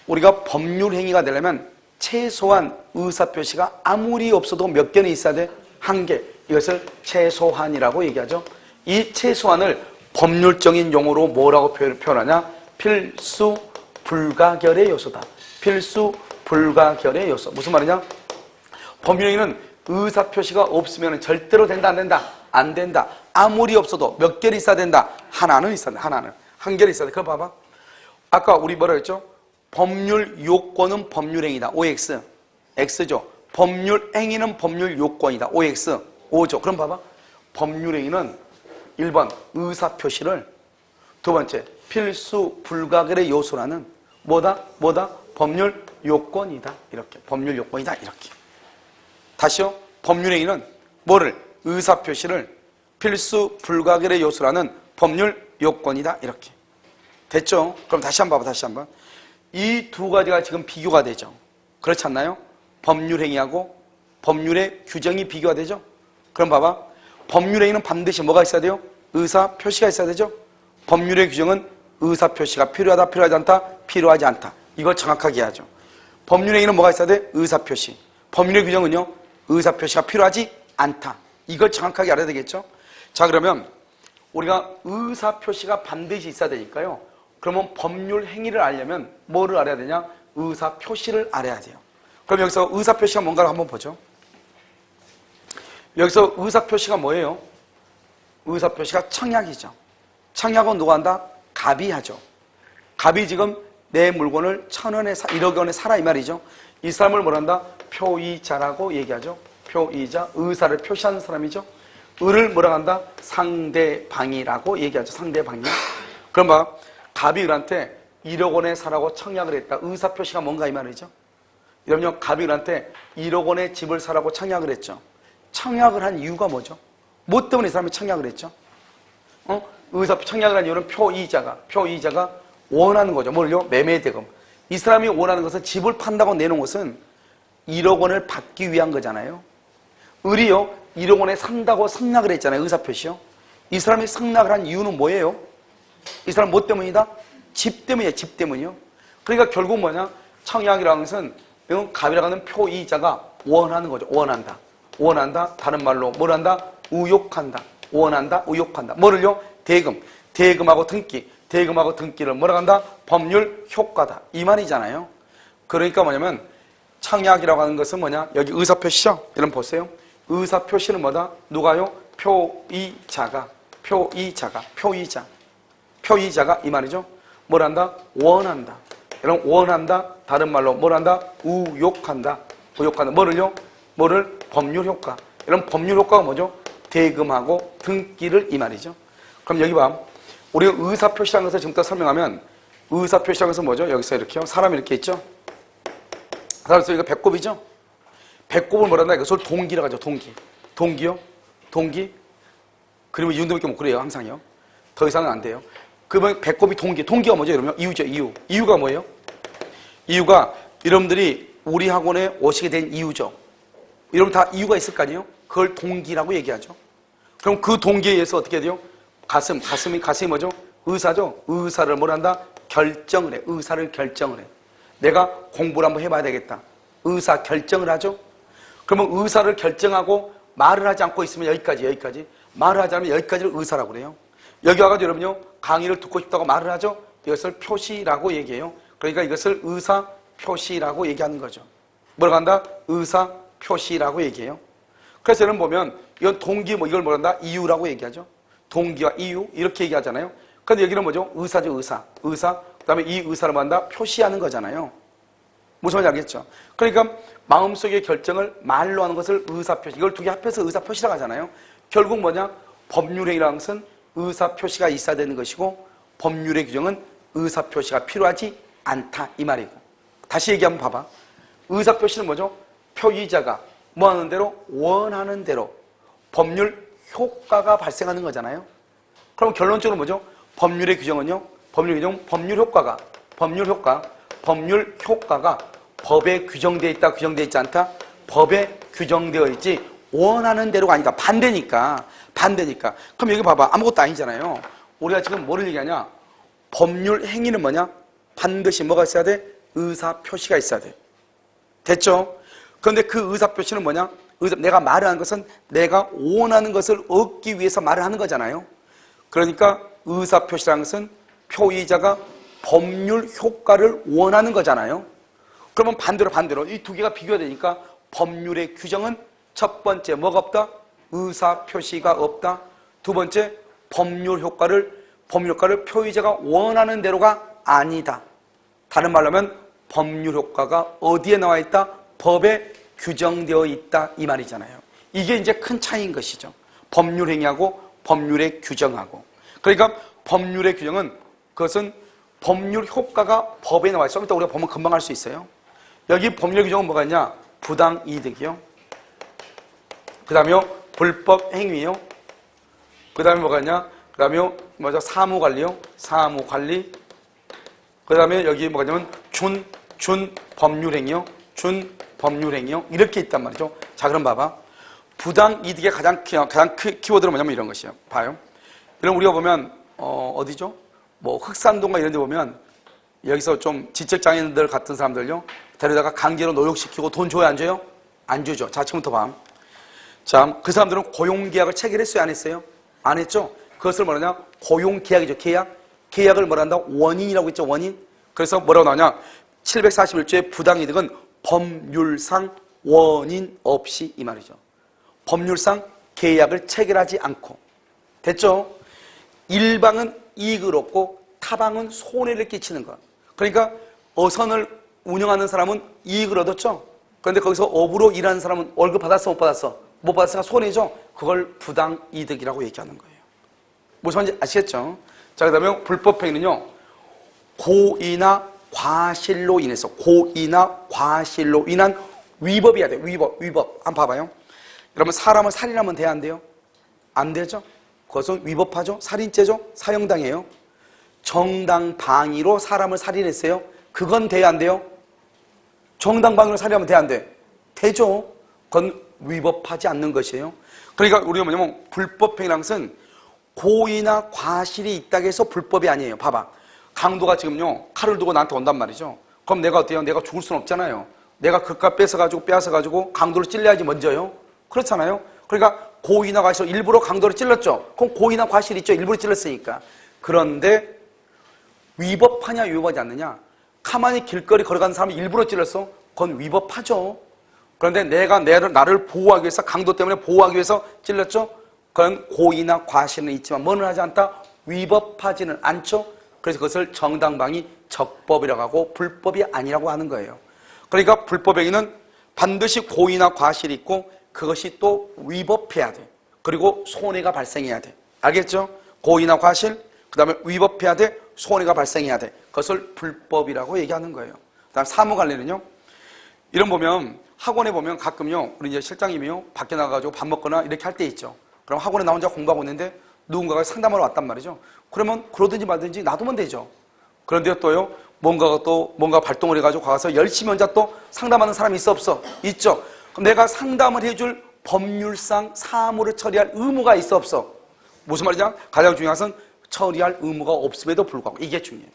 우리가 법률행위가 되려면 최소한 의사표시가 아무리 없어도 몇 개는 있어야 돼? 1개. 이것을 최소한이라고 얘기하죠. 이 최소한을 법률적인 용어로 뭐라고 표현하냐? 필수 불가결의 요소다. 필수 불가결의 요소. 무슨 말이냐? 법률행위는 의사표시가 없으면 절대로 된다, 안 된다? 안 된다. 아무리 없어도 몇 개를 있어야 된다? 하나는 있어야 돼. 한 개를 있어야 돼. 그거 봐봐. 아까 우리 뭐라 했죠? 법률 요건은 법률행위다. OX. X죠. 법률행위는 법률 요건이다. OX. O죠. 그럼 봐봐. 법률행위는 1번 의사표시를, 두 번째 필수 불가결의 요소라는 뭐다? 법률 요건이다. 이렇게. 법률 요건이다. 이렇게. 다시요. 법률행위는 뭐를? 의사표시를 필수 불가결의 요소라는 법률 요건이다. 이렇게. 됐죠? 그럼 다시 한번 봐봐. 다시 한번. 이 두 가지가 지금 비교가 되죠. 그렇지 않나요? 법률행위하고 법률의 규정이 비교가 되죠? 그럼 봐봐. 법률행위는 반드시 뭐가 있어야 돼요? 의사표시가 있어야 되죠? 법률의 규정은 의사표시가 필요하다, 필요하지 않다, 필요하지 않다. 이걸 정확하게 해야죠. 법률행위는 뭐가 있어야 돼? 의사표시. 법률의 규정은요? 의사표시가 필요하지 않다. 이걸 정확하게 알아야 되겠죠? 자, 그러면 우리가 의사표시가 반드시 있어야 되니까요. 그러면 법률행위를 알려면 뭐를 알아야 되냐? 의사표시를 알아야 돼요. 그럼 여기서 의사표시가 뭔가를 한번 보죠. 여기서 의사표시가 뭐예요? 의사표시가 청약이죠. 청약은 누가 한다? 갑이 하죠. 갑이 지금 내 물건을 1,000원에 1억 원에 사라 이 말이죠. 이 사람을 뭐라 한다? 표의자라고 얘기하죠. 표의자, 의사를 표시하는 사람이죠. 의를 뭐라 한다? 상대방이라고 얘기하죠. 상대방이. 그럼 봐. 갑이 을한테 1억 원에 사라고 청약을 했다. 의사표시가 뭔가 이 말이죠. 여러분요, 갑이 을한테 1억 원에 집을 사라고 청약을 했죠. 청약을 한 이유가 뭐죠? 뭐 때문에 이 사람이 청약을 했죠? 청약을 한 이유는 표의자가 원하는 거죠. 뭘요? 매매대금. 이 사람이 원하는 것은 집을 판다고 내놓은 것은 1억 원을 받기 위한 거잖아요. 을이요, 1억 원에 산다고 상락을 했잖아요. 의사표시요. 이 사람이 상락을 한 이유는 뭐예요? 이 사람 뭐 때문이다? 집 때문이에요. 집 때문이요. 그러니까 결국 뭐냐? 청약이라는 것은 갑이라고 하는 표의자가 원하는 거죠. 원한다. 다른 말로 뭘 한다? 의욕한다. 원한다. 의욕한다. 뭐를요? 대금하고 등기를 뭐라고 한다? 법률 효과다. 이 말이잖아요. 그러니까 뭐냐면 청약이라고 하는 것은 뭐냐? 여기 의사표시죠? 여러분 보세요. 의사표시는 뭐다? 누가요? 표의자. 표의자가 이 말이죠. 뭘 한다? 원한다. 여러분 원한다. 다른 말로 뭘 한다? 우욕한다. 우욕한다. 뭐를요? 뭐를? 법률 효과. 여러분 법률 효과가 뭐죠? 대금하고 등기를 이 말이죠. 그럼 여기 봐. 우리가 의사표시라는 것을 지금부터 설명하면 의사표시라는 것은 뭐죠? 여기서 이렇게요. 사람이 이렇게 있죠? 사람 이거 배꼽이죠? 배꼽을 뭐란다? 이것을 동기라고 하죠. 동기. 동기요? 동기? 그러면 이운동밖에 못 그래요. 항상요. 더 이상은 안 돼요. 그러면 배꼽이 동기. 동기가 뭐죠? 여러분? 이유죠. 이유. 이유가 뭐예요? 이유가 여러분들이 우리 학원에 오시게 된 이유죠. 여러분 다 이유가 있을 거 아니에요? 그걸 동기라고 얘기하죠. 그럼 그 동기에 의해서 어떻게 돼요? 가슴이 뭐죠? 의사죠. 의사를 뭘 한다? 결정을 해. 의사를 결정을 해. 내가 공부를 한번 해봐야 되겠다. 의사 결정을 하죠. 그러면 의사를 결정하고 말을 하지 않고 있으면 여기까지. 말을 하지 않으면 여기까지를 의사라고 그래요. 여기 와가지고 여러분요, 강의를 듣고 싶다고 말을 하죠. 이것을 표시라고 얘기해요. 그러니까 이것을 의사 표시라고 얘기하는 거죠. 뭐라고 한다? 의사 표시라고 얘기해요. 그래서 여러분 보면 이건 동기 이걸 뭐란다? 이유라고 얘기하죠. 동기와 이유 이렇게 얘기하잖아요. 근데 여기는 뭐죠? 의사죠. 의사. 그다음에 이 의사를 뭐한다? 표시하는 거잖아요. 무슨 말인지 알겠죠? 그러니까 마음속의 결정을 말로 하는 것을 의사표시. 이걸 두 개 합해서 의사표시라고 하잖아요. 결국 뭐냐? 법률행위라는 것은 의사표시가 있어야 되는 것이고 법률의 규정은 의사표시가 필요하지 않다 이 말이고. 다시 얘기하면 봐봐. 의사표시는 뭐죠? 표의자가 뭐 하는 대로? 원하는 대로 법률 효과가 발생하는 거잖아요. 그럼 결론적으로 뭐죠? 법률의 규정은요? 법률 규정, 법률 효과가 법에 규정되어 있다, 규정되어 있지 않다? 법에 규정되어 있지 원하는 대로가 아니까 반대니까. 그럼 여기 봐봐. 아무것도 아니잖아요. 우리가 지금 뭐를 얘기하냐? 법률 행위는 뭐냐? 반드시 뭐가 있어야 돼? 의사표시가 있어야 돼. 됐죠? 그런데 그 의사표시는 뭐냐? 내가 말을 하는 것은 내가 원하는 것을 얻기 위해서 말을 하는 거잖아요. 그러니까 의사표시라는 것은 표의자가 법률 효과를 원하는 거잖아요. 그러면 반대로 이 두 개가 비교가 되니까 법률의 규정은 첫 번째 뭐가 없다? 의사표시가 없다. 두 번째 법률 효과를 표의자가 원하는 대로가 아니다. 다른 말로 하면 법률 효과가 어디에 나와 있다? 법에 규정되어 있다 이 말이잖아요. 이게 이제 큰 차이인 것이죠. 법률 행위하고 법률의 규정하고. 그러니까 법률의 규정은 그것은 법률 효과가 법에 나와 있어. 일단 우리가 보면 금방 알 수 있어요. 여기 법률 규정은 뭐가 있냐? 부당이득이요. 그 다음에 불법 행위요. 그 다음에 뭐가 있냐? 그 다음에 뭐죠? 사무관리요. 사무관리. 그 다음에 여기 뭐가 있냐면 준법률행위요. 준법률행위요. 이렇게 있단 말이죠. 자, 그럼 봐봐. 부당이득의 가장 키워드는 뭐냐면 이런 것이에요. 봐요. 이런 우리가 보면 어디죠? 뭐 흑산동가 이런 데 보면 여기서 좀 지적장애인들 같은 사람들요. 데려다가 강제로 노역시키고 돈 줘요, 안 줘요? 안 주죠. 자, 지금부터 봐. 자, 그 사람들은 고용계약을 체결했어요, 안 했어요? 안 했죠? 그것을 뭐라냐? 고용계약이죠, 계약. 계약을 뭐라 한다? 원인이라고 했죠, 원인. 그래서 뭐라고 나오냐? 741조의 부당이득은 법률상 원인 없이 이 말이죠. 법률상 계약을 체결하지 않고. 됐죠? 일방은 이익을 얻고 타방은 손해를 끼치는 것. 그러니까 어선을 운영하는 사람은 이익을 얻었죠? 그런데 거기서 업으로 일하는 사람은 월급 받았어, 못 받았어? 못 받았으니까 손해죠? 그걸 부당이득이라고 얘기하는 거예요. 무슨 말인지 아시겠죠? 자, 그 다음에 불법행위는요, 고의나 과실로 인해서, 고의나 과실로 인한 위법이어야 돼요. 위법. 한번 봐봐요. 여러분, 사람을 살인하면 돼야 안 돼요? 안 되죠? 그것은 위법하죠? 살인죄죠? 사형당해요. 정당방위로 사람을 살인했어요. 그건 돼야 안 돼요? 정당방위로 살인하면 돼 안 돼? 되죠. 그건 위법하지 않는 것이에요. 그러니까 우리가 뭐냐면 불법행위라는 것은 고의나 과실이 있다고 해서 불법이 아니에요. 봐봐. 강도가 지금요 칼을 두고 나한테 온단 말이죠. 그럼 내가 어때요? 내가 죽을 수는 없잖아요. 내가 그깟 빼앗아가지고 강도를 찔러야지 먼저요. 그렇잖아요. 그러니까 고의나 과실 일부러 강도를 찔렀죠. 그럼 고의나 과실이 있죠. 일부러 찔렀으니까. 그런데 위법하냐 위법하지 않느냐? 가만히 길거리 걸어가는 사람이 일부러 찔렀어? 그건 위법하죠. 그런데 내가 나를 보호하기 위해서 강도 때문에 보호하기 위해서 찔렀죠? 그건 고의나 과실은 있지만 뭐는 하지 않다? 위법하지는 않죠. 그래서 그것을 정당방위 적법이라고 하고 불법이 아니라고 하는 거예요. 그러니까 불법 행위는 반드시 고의나 과실이 있고 그것이 또 위법해야 돼. 그리고 손해가 발생해야 돼. 알겠죠? 고의나 과실, 그 다음에 위법해야 돼. 손해가 발생해야 돼. 그것을 불법이라고 얘기하는 거예요. 그 다음 사무관리는요. 이런 보면 학원에 보면 가끔요. 우리 이제 실장님이요. 밖에 나가가지고 밥 먹거나 이렇게 할 때 있죠. 그럼 학원에 나 혼자 공부하고 있는데 누군가가 상담하러 왔단 말이죠. 그러면 그러든지 말든지 놔두면 되죠. 그런데 또요. 뭔가 발동을 해가지고 가서 열심히 혼자 또 상담하는 사람이 있어 없어? 있죠. 그럼 내가 상담을 해줄 법률상 사무를 처리할 의무가 있어 없어? 무슨 말이냐? 가장 중요한 것은 처리할 의무가 없음에도 불구하고 이게 중요해요.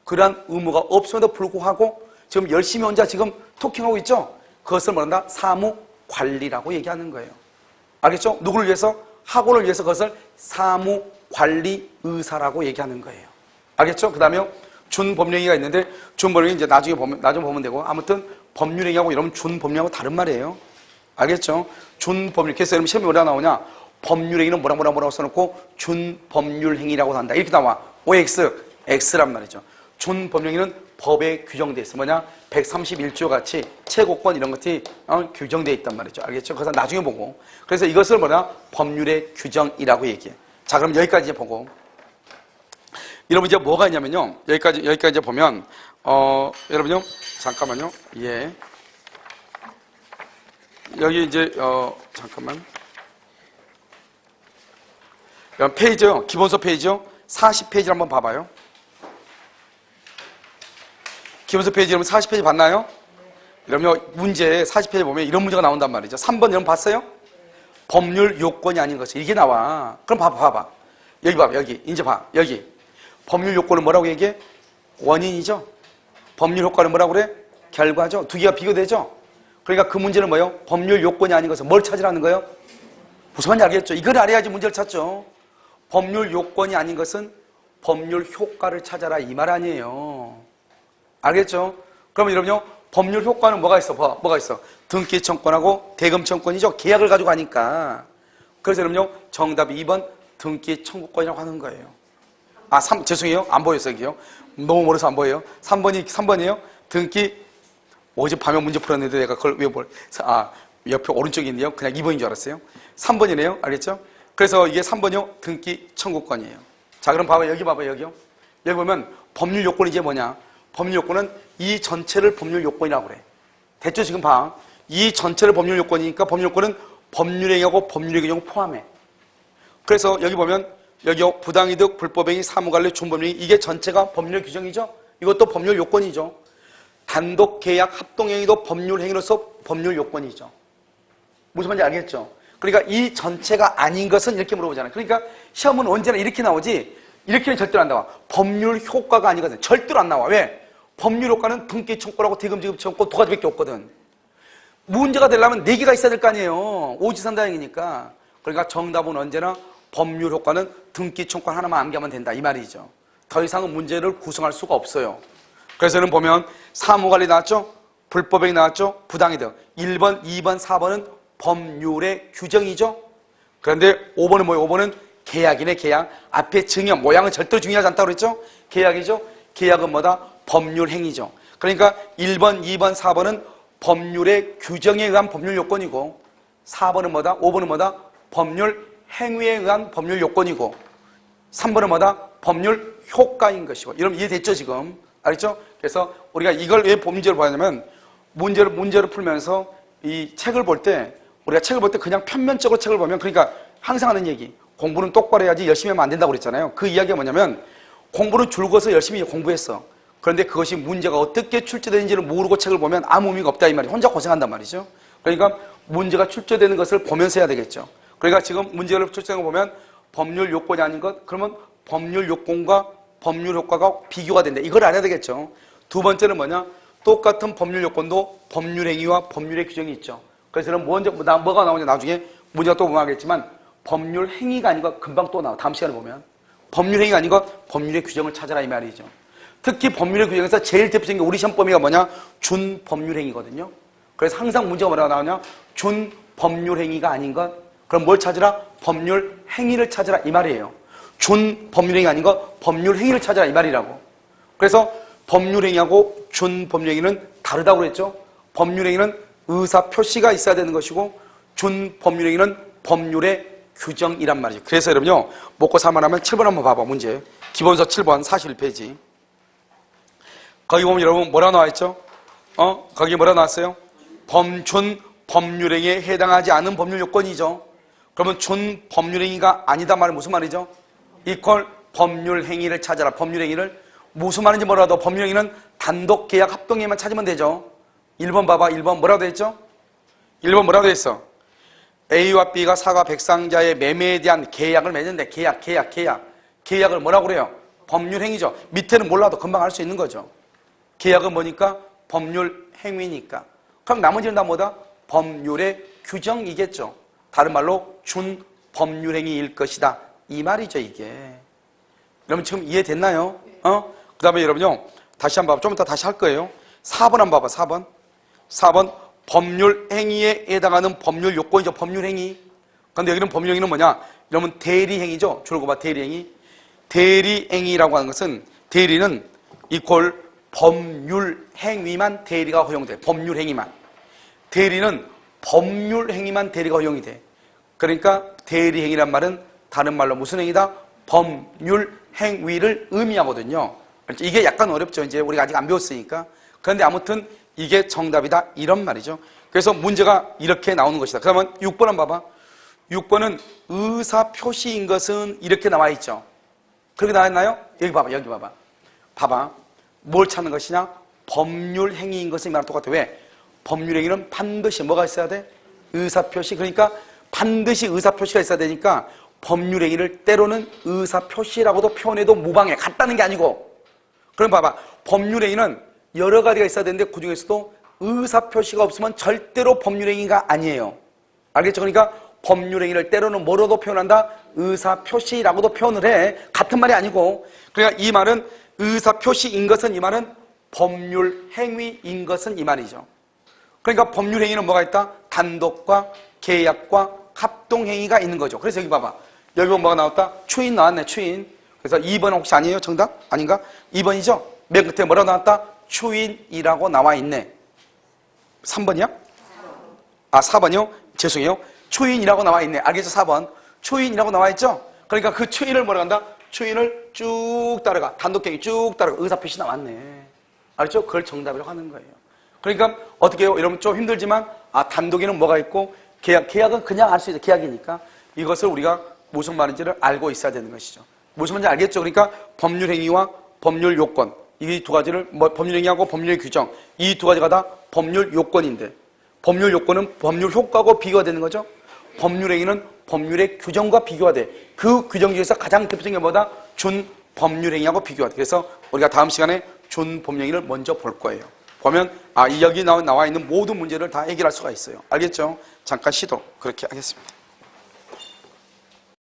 그러한 의무가 없음에도 불구하고 지금 열심히 혼자 지금 토킹하고 있죠? 그것을 뭐란다? 사무관리라고 얘기하는 거예요. 알겠죠? 누구를 위해서? 학원을 위해서 그것을 사무관리의사라고 얘기하는 거예요. 알겠죠? 그 다음에 준법령이가 있는데 준법령이 이제 나중에 보면 되고 아무튼 법률행위하고 이러면 준법령하고 다른 말이에요. 알겠죠? 준법률. 그래서 여러분 시험에 뭐라 나오냐? 법률행위는 뭐라고 써놓고 준법률행위라고 한다. 이렇게 나와. OX, X란 말이죠. 준법령행위는 법에 규정돼 있어. 뭐냐? 131조 같이 최고권 이런 것들이 규정돼 있단 말이죠. 알겠죠? 그래서 나중에 보고. 그래서 이것을 뭐냐? 법률의 규정이라고 얘기해. 자, 그럼 여기까지 이제 보고. 여러분 이제 뭐가 있냐면요. 여기까지 이제 보면 여러분요. 잠깐만요. 예. 여기 이제 잠깐만. 페이지요. 기본서 페이지요. 40페이지를 한번 봐봐요. 기본서 페이지 여러분 40페이지 봤나요? 여러분 문제 40페이지 보면 이런 문제가 나온단 말이죠. 3번 여러분 봤어요? 법률 요건이 아닌 것이 이게 나와. 그럼 봐봐. 여기 봐봐. 여기 이제 봐. 여기 법률 요건은 뭐라고 얘기해? 원인이죠. 법률 효과는 뭐라고 그래? 결과죠. 두 개가 비교되죠. 그러니까 그 문제는 뭐예요? 법률 요건이 아닌 것은 뭘 찾으라는 거예요? 무슨 말인지 알겠죠? 이걸 알아야지 문제를 찾죠. 법률 요건이 아닌 것은 법률 효과를 찾아라 이 말 아니에요. 알겠죠? 그러면 여러분요, 법률 효과는 뭐가 있어? 뭐가 있어? 등기 청구권하고 대금 청구권이죠. 계약을 가지고 가니까. 그래서 여러분요, 정답 2번 등기 청구권이라고 하는 거예요. 죄송해요. 안 보였어요, 여기요. 너무 멀어서 안 보여요. 3번이에요. 등기, 어젯밤에 문제 풀었는데 내가 그걸 왜 옆에 오른쪽에 있네요. 그냥 2번인 줄 알았어요. 3번이네요. 알겠죠? 그래서 이게 3번이요. 등기 청구권이에요. 자, 그럼 봐봐요. 여기 봐봐요. 여기요. 여기 보면 법률 요건이 이제 뭐냐? 법률 요건은 이 전체를 법률 요건이라고 그래. 됐죠? 지금 봐. 이 전체를 법률 요건이니까 법률 요건은 법률행위하고 법률의 규정을 포함해. 그래서 여기 보면 여기요. 부당이득, 불법행위, 사무관리, 준법행위 이게 전체가 법률 규정이죠? 이것도 법률 요건이죠. 단독 계약, 합동행위도 법률 행위로서 법률 요건이죠. 무슨 말인지 알겠죠? 그러니까 이 전체가 아닌 것은 이렇게 물어보잖아요. 그러니까 시험은 언제나 이렇게 나오지 이렇게는 절대로 안 나와. 법률 효과가 아니거든. 절대로 안 나와. 왜? 법률 효과는 등기 청구하고 대금 지급 청구 두 가지밖에 없거든. 문제가 되려면 네 개가 있어야 될 거 아니에요. 오지선다행이니까. 그러니까 정답은 언제나 법률 효과는 등기 청구 하나만 암기하면 된다 이 말이죠. 더 이상은 문제를 구성할 수가 없어요. 그래서 여러분 보면 사무관리 나왔죠? 불법행위 나왔죠? 부당이득. 1번, 2번, 4번은 법률의 규정이죠? 그런데 5번은 뭐예요? 5번은 계약이네, 계약. 앞에 증여, 모양은 절대로 중요하지 않다고 그랬죠? 계약이죠? 계약은 뭐다? 법률 행위죠. 그러니까 1번, 2번, 4번은 법률의 규정에 의한 법률 요건이고 4번은 뭐다? 5번은 뭐다? 법률 행위에 의한 법률 요건이고 3번은 뭐다? 법률 효과인 것이고. 여러분 이해됐죠 지금? 알겠죠? 그래서 우리가 이걸 왜 문제를 봐야 하냐면 문제를 풀면서 이 책을 볼 때 우리가 책을 볼 때 그냥 편면적으로 책을 보면 그러니까 항상 하는 얘기 공부는 똑바로 해야지 열심히 하면 안 된다고 그랬잖아요. 그 이야기가 뭐냐면 공부는 줄거서 열심히 공부했어. 그런데 그것이 문제가 어떻게 출제되는지를 모르고 책을 보면 아무 의미가 없다 이 말이에요. 혼자 고생한단 말이죠. 그러니까 문제가 출제되는 것을 보면서 해야 되겠죠. 그러니까 지금 문제를 출제하는 거 보면 법률 요건이 아닌 것 그러면 법률 요건과 법률 효과가 비교가 된다. 이걸 알아야 되겠죠. 두 번째는 뭐냐? 똑같은 법률 요건도 법률 행위와 법률의 규정이 있죠. 그래서 뭐가 나오냐 나중에 문제가 또 보면 법률 행위가 아닌 것 금방 또 나와. 다음 시간에 보면 법률 행위가 아닌 것 법률의 규정을 찾아라 이 말이죠. 특히 법률의 규정에서 제일 대표적인 게 우리 시험 범위가 뭐냐? 준법률 행위거든요. 그래서 항상 문제가 뭐라고 나오냐? 준법률 행위가 아닌 것 그럼 뭘 찾으라? 법률 행위를 찾으라 이 말이에요. 준법률행위 아닌 거 법률행위를 찾아라 이 말이라고. 그래서 법률행위하고 준법률행위는 다르다고 그랬죠. 법률행위는 의사표시가 있어야 되는 것이고 준법률행위는 법률의 규정이란 말이죠. 그래서 여러분요, 먹고 살만하면 7번 한번 봐봐. 문제 기본서 7번 41페이지. 거기 보면 여러분 뭐라 나와 있죠? 거기 뭐라 나왔어요? 준법률행위에 해당하지 않은 법률 요건이죠. 그러면 준법률행위가 아니다 말은 무슨 말이죠? 이퀄 법률행위를 찾아라. 법률행위를 무슨 말인지 몰라도 법률행위는 단독 계약 합동행위만 찾으면 되죠. 1번 봐봐. 1번 뭐라고 돼 있죠? 1번 뭐라고 돼 있어? A와 B가 사과 백상자의 매매에 대한 계약을 맺는데 계약을 뭐라고 그래요? 법률행위죠. 밑에는 몰라도 금방 알 수 있는 거죠. 계약은 뭐니까? 법률행위니까. 그럼 나머지는 다 뭐다? 법률의 규정이겠죠. 다른 말로 준법률행위일 것이다 이 말이죠. 이게 여러분 지금 이해됐나요? 그 다음에 여러분요 다시 한번 봐봐. 좀 이따 다시 할 거예요. 4번 한번 봐봐. 4번 법률행위에 해당하는 법률 요건이죠. 법률행위. 그런데 여기는 법률행위는 뭐냐? 여러분 대리행위죠. 줄거 봐. 대리행위. 대리행위라고 하는 것은 대리는 이퀄 법률행위만 대리가 허용돼. 법률행위만. 대리는 법률행위만 대리가 허용이 돼. 그러니까 대리행위란 말은 다른 말로 무슨 행위다? 법률행위를 의미하거든요. 이게 약간 어렵죠. 이제 우리가 아직 안 배웠으니까. 그런데 아무튼 이게 정답이다 이런 말이죠. 그래서 문제가 이렇게 나오는 것이다. 그러면 6번 한번 봐봐. 6번은 의사표시인 것은 이렇게 나와 있죠. 그렇게 나와 있나요? 여기 봐봐. 봐봐. 뭘 찾는 것이냐? 법률행위인 것은 이말랑 똑같아. 왜? 법률행위는 반드시 뭐가 있어야 돼? 의사표시. 그러니까 반드시 의사표시가 있어야 되니까 법률행위를 때로는 의사표시라고도 표현해도 무방해. 같다는 게 아니고. 그럼 봐봐. 법률행위는 여러 가지가 있어야 되는데 그 중에서도 의사표시가 없으면 절대로 법률행위가 아니에요. 알겠죠? 그러니까 법률행위를 때로는 뭐로도 표현한다? 의사표시라고도 표현을 해. 같은 말이 아니고. 그러니까 이 말은 의사표시인 것은 이 말은 법률행위인 것은 이 말이죠. 그러니까 법률행위는 뭐가 있다? 단독과 계약과 합동행위가 있는 거죠. 그래서 여기 봐봐. 여기 보면 뭐가 나왔다? 추인 나왔네. 추인. 그래서 2번 혹시 아니에요? 정답? 아닌가? 2번이죠? 맨 끝에 뭐라고 나왔다? 추인이라고 나와 있네. 3번이야? 4번이요? 죄송해요. 추인이라고 나와 있네. 알겠죠? 4번. 추인이라고 나와 있죠? 그러니까 그 추인을 뭐라고 한다? 추인을 쭉 따라가. 단독행위 쭉 따라가. 의사표시 나왔네. 알겠죠? 그걸 정답이라고 하는 거예요. 그러니까 어떻게 해요? 여러분 좀 힘들지만 단독에는 뭐가 있고 계약은 그냥 알 수 있어요. 계약이니까. 이것을 우리가 무슨 말인지를 알고 있어야 되는 것이죠. 무슨 말인지 알겠죠? 그러니까 법률행위와 법률 요건. 이 두 가지를 법률행위하고 법률의 규정. 이 두 가지가 다 법률 요건인데 법률 요건은 법률 효과하고 비교가 되는 거죠. 법률행위는 법률의 규정과 비교가 돼. 그 규정 중에서 가장 대표적인 게 뭐다? 준법률행위하고 비교가 돼. 그래서 우리가 다음 시간에 준법률행위를 먼저 볼 거예요. 보면 여기 나와 있는 모든 문제를 다 해결할 수가 있어요. 알겠죠? 잠깐 시도 그렇게 하겠습니다.